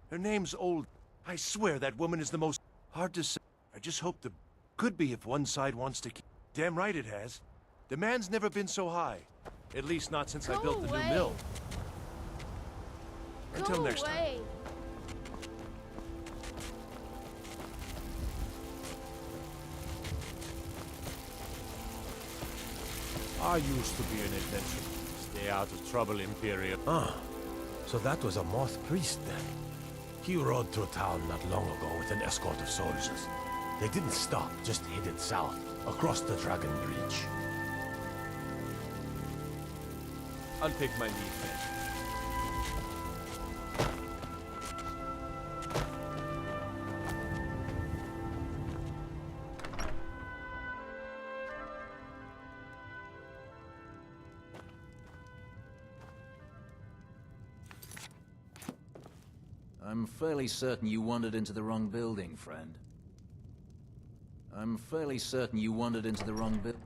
Her name's Old. I swear that woman is the most... Hard to say. I just hope the... Could be if one side wants to keep... Damn right it has. Demand's never been so high. At least not since I built the new mill. Until next time. I used to be an adventurer. Stay out of trouble, Imperial. Ah, so that was a Moth priest then. He rode through town not long ago with an escort of soldiers. They didn't stop, just headed south, across the Dragon Bridge. I'll take my leave then. I'm fairly certain you wandered into the wrong building, friend. I'm fairly certain you wandered into the wrong building.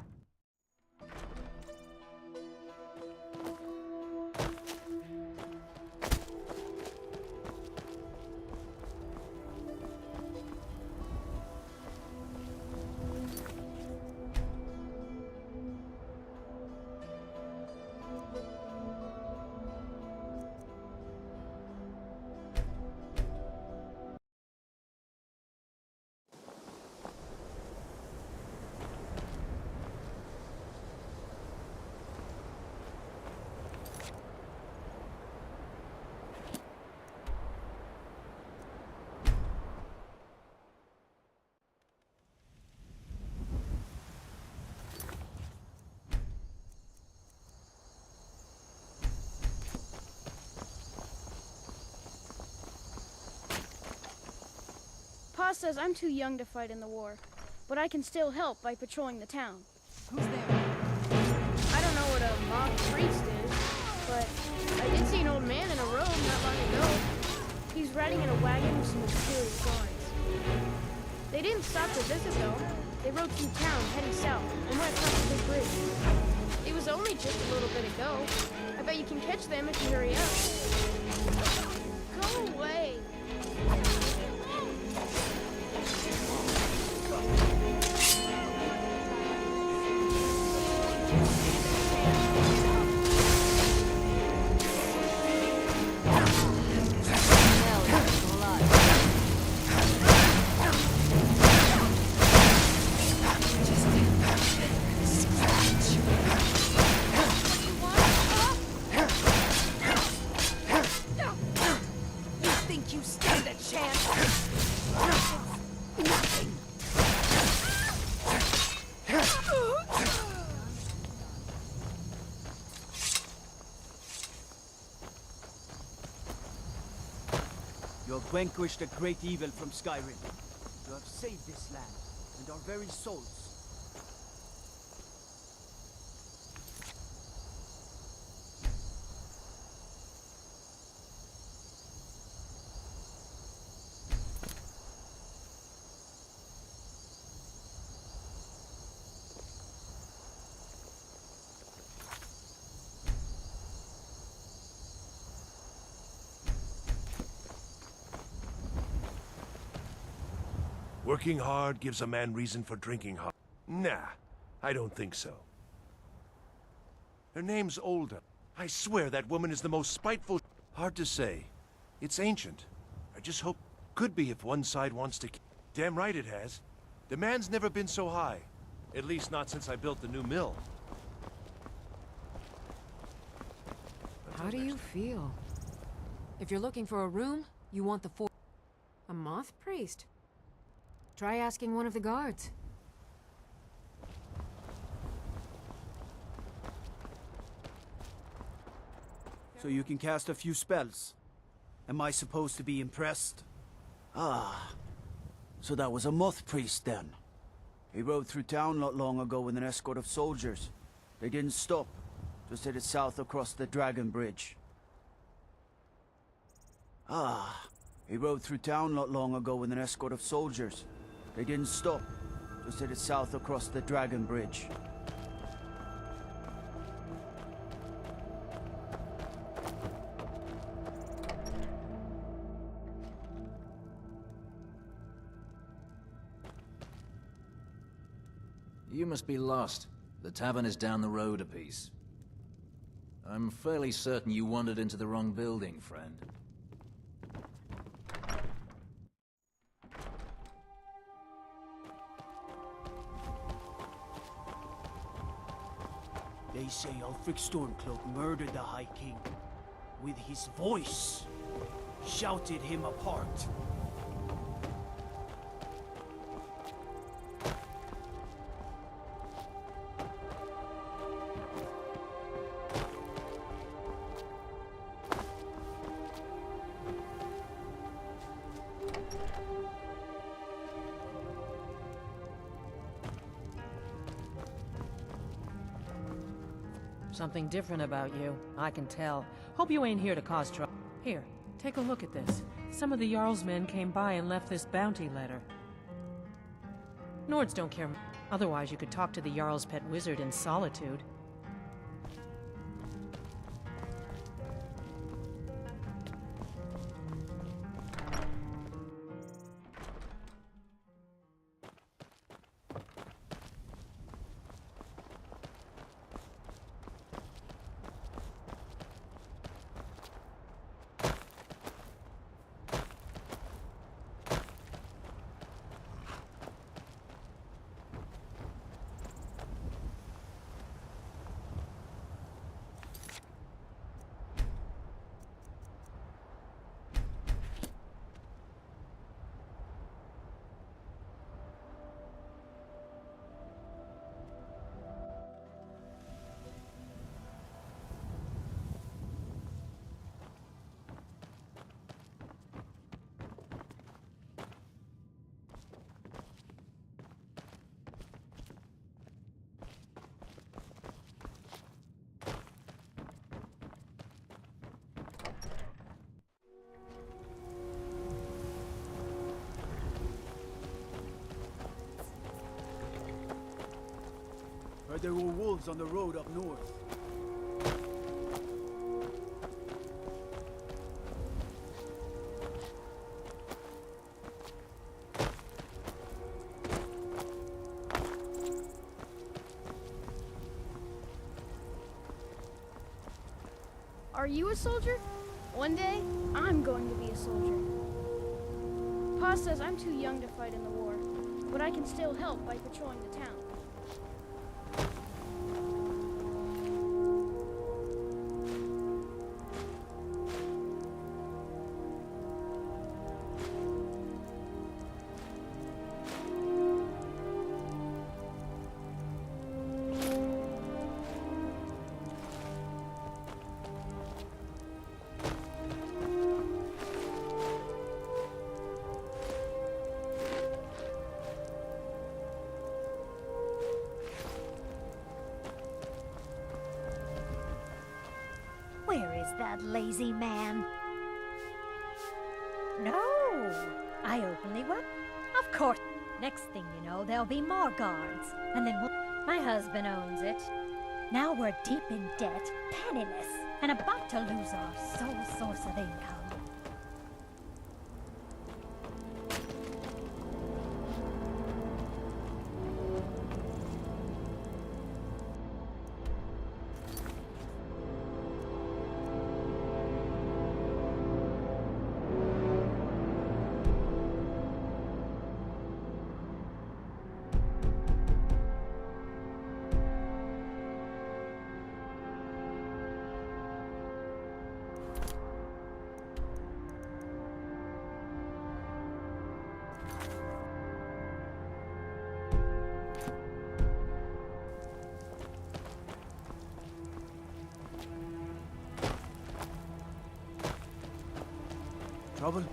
Pa says I'm too young to fight in the war, but I can still help by patrolling the town. Who's there? I don't know what a mock priest is, but I did see an old man in a robe not long ago. He's riding in a wagon with some mysterious guards. They didn't stop to visit though. They rode through town heading south and went across the big bridge. It was only just a little bit ago. I bet you can catch them if you hurry up. Go away. You have vanquished a great evil from Skyrim. You have saved this land and our very souls. Working hard gives a man reason for drinking hard. Nah, I don't think so. Her name's Olda. I swear that woman is the most spiteful... Hard to say. It's ancient. I just hope... Could be if one side wants to... Damn right it has. Demand's never been so high. At least not since I built the new mill. How do you feel? If you're looking for a room, you want the A moth priest? Try asking one of the guards. So you can cast a few spells. Am I supposed to be impressed? Ah, so that was a moth priest then. He rode through town not long ago with an escort of soldiers. They didn't stop, just headed south across the Dragon Bridge. Ah, he rode through town not long ago with an escort of soldiers. They didn't stop, just headed south across the Dragon Bridge. You must be lost. The tavern is down the road a piece. I'm fairly certain you wandered into the wrong building, friend. They say Ulfric Stormcloak murdered the High King. With his voice. Shouted him apart. Something different about you, I can tell. Hope you ain't here to cause trouble. Here, take a look at this. Some of the Jarl's men came by and left this bounty letter. Nords don't care. Otherwise, you could talk to the Jarl's pet wizard in solitude. Heard there were wolves on the road up north. Are you a soldier? One day, I'm going to be a soldier. Pa says I'm too young to fight in the war, but I can still help by patrolling the town. Where is that lazy man? No, I openly will. Of course. Next thing you know, there'll be more guards. And then my husband owns it. Now we're deep in debt, penniless, and about to lose our sole source of income. Trouble?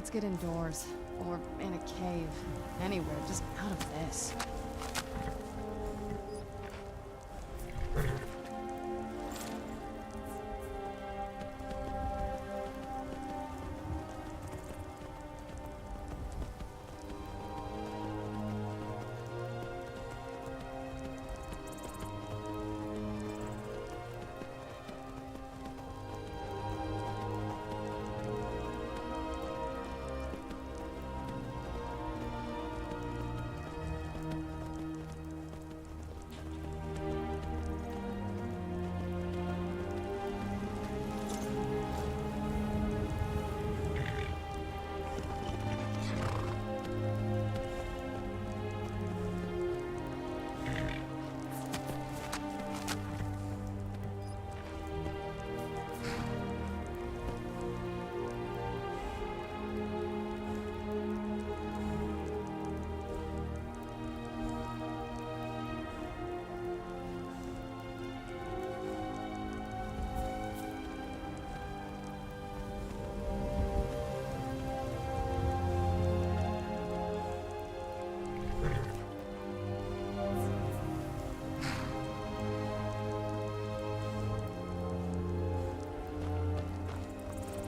Let's get indoors. Or in a cave. Anywhere, just out of this.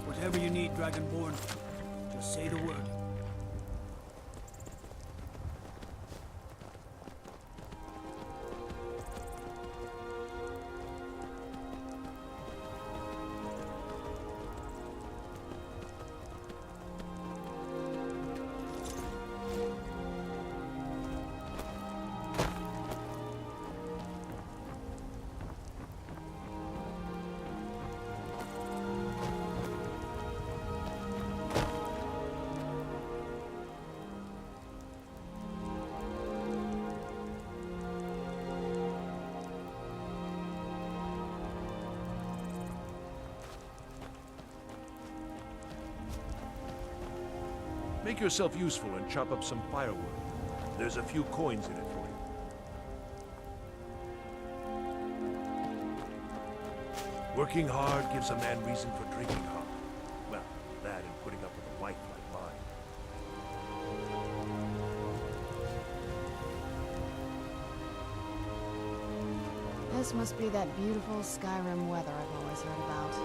Whatever you need, Dragonborn. Just say the word. Make yourself useful and chop up some firewood. There's a few coins in it for you. Working hard gives a man reason for drinking hard. Well, that and putting up with a wife like mine. This must be that beautiful Skyrim weather I've always heard about.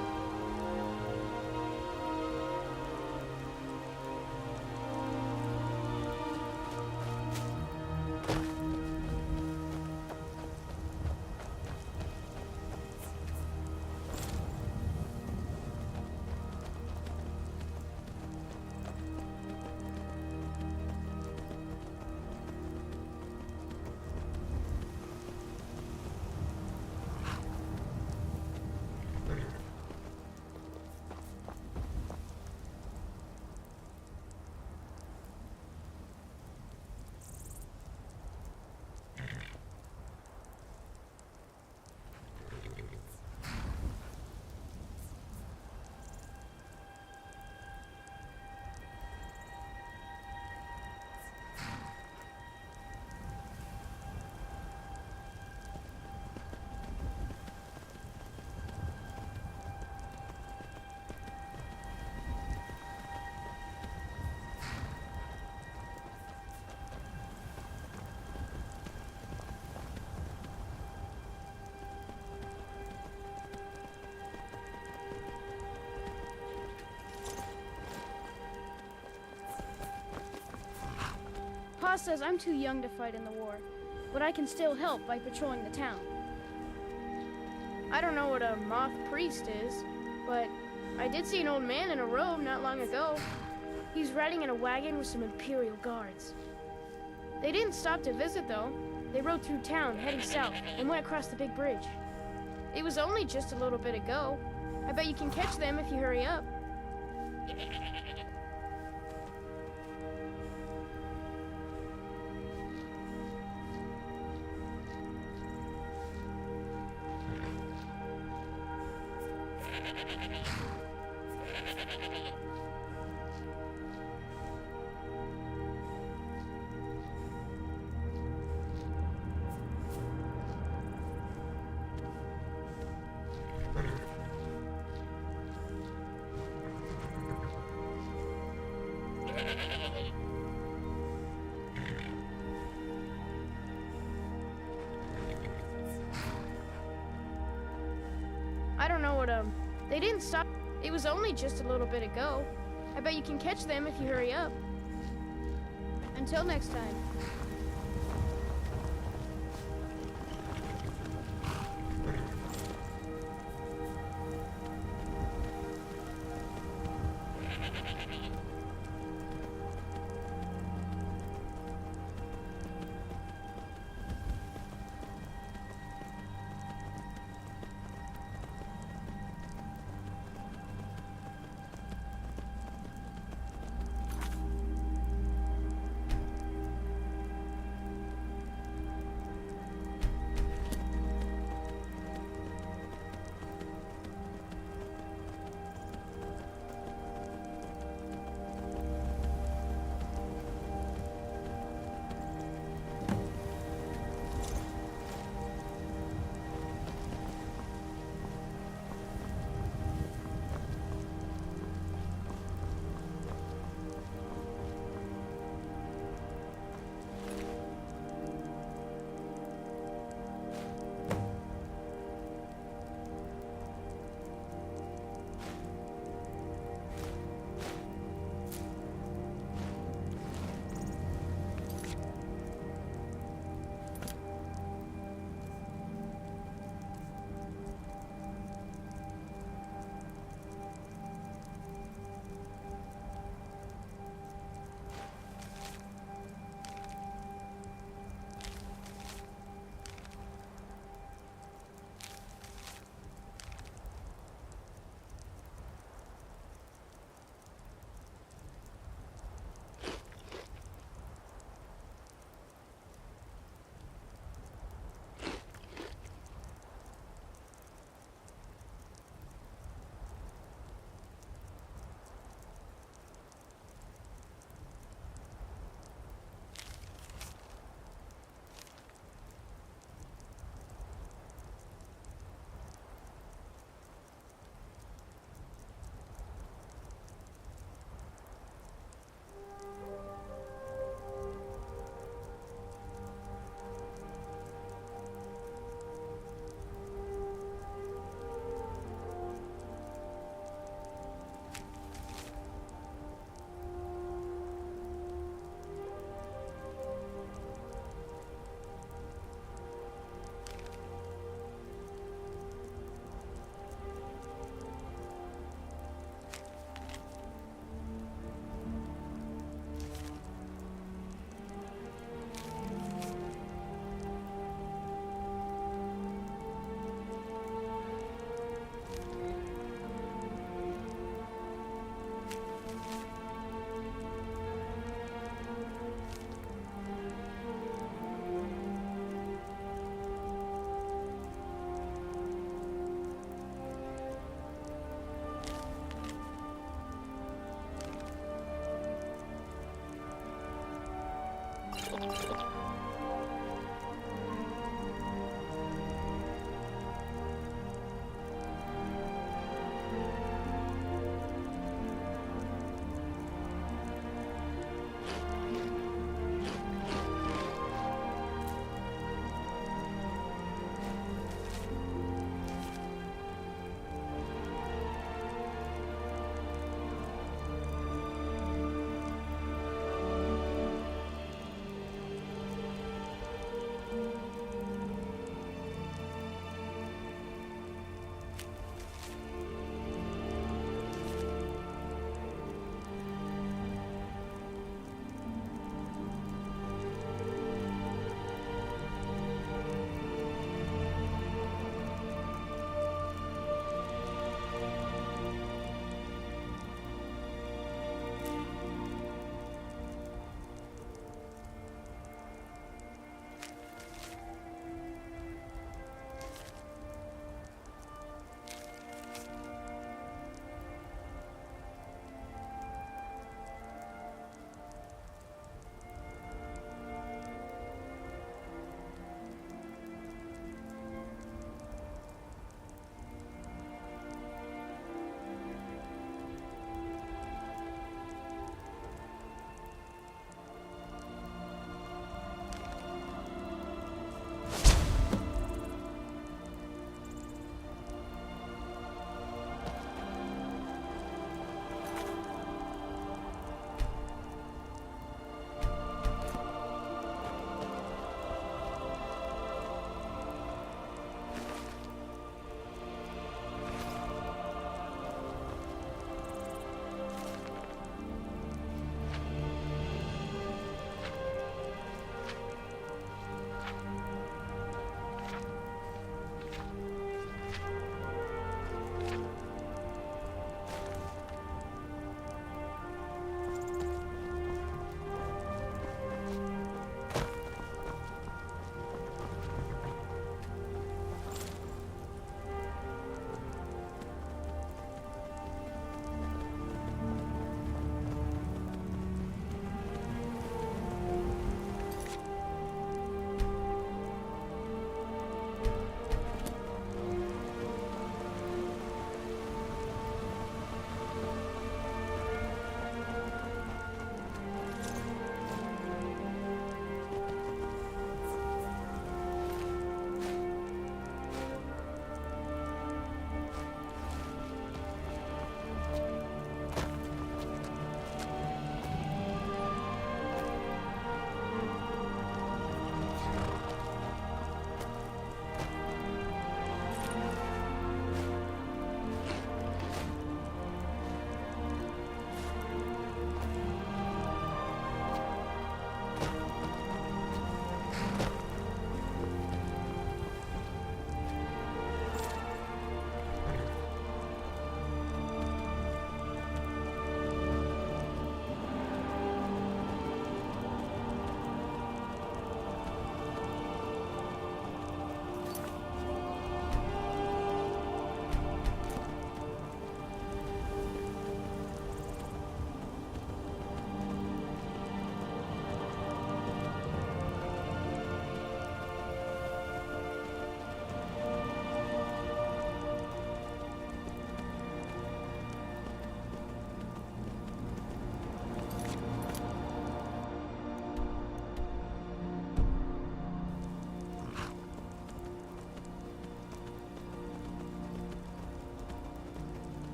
Pa says I'm too young to fight in the war, but I can still help by patrolling the town. I don't know what a moth priest is, but I did see an old man in a robe not long ago. He's riding in a wagon with some Imperial guards. They didn't stop to visit, though. They rode through town, heading south, and went across the big bridge. It was only just a little bit ago. I bet you can catch them if you hurry up. I don't know what, they didn't stop. It was only just a little bit ago. I bet you can catch them if you hurry up. Until next time.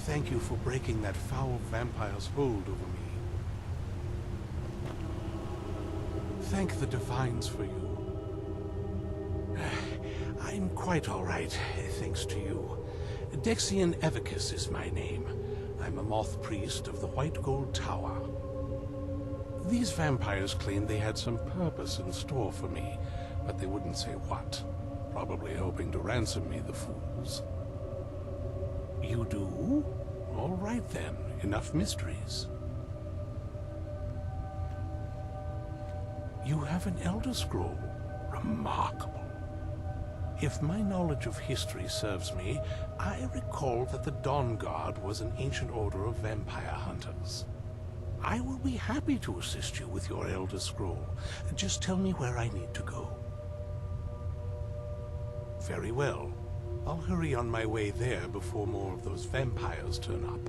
thank you for breaking that foul vampire's hold over me. Thank the Divines for you. I'm quite all right, thanks to you. Dexian Evicus is my name. I'm a moth priest of the White Gold Tower. These vampires claimed they had some purpose in store for me, but they wouldn't say what. Probably hoping to ransom me, the fools. You do? All right then, enough mysteries. You have an Elder Scroll. Remarkable. If my knowledge of history serves me, I recall that the Dawnguard was an ancient order of vampire hunters. I will be happy to assist you with your Elder Scroll. Just tell me where I need to go. Very well. I'll hurry on my way there before more of those vampires turn up.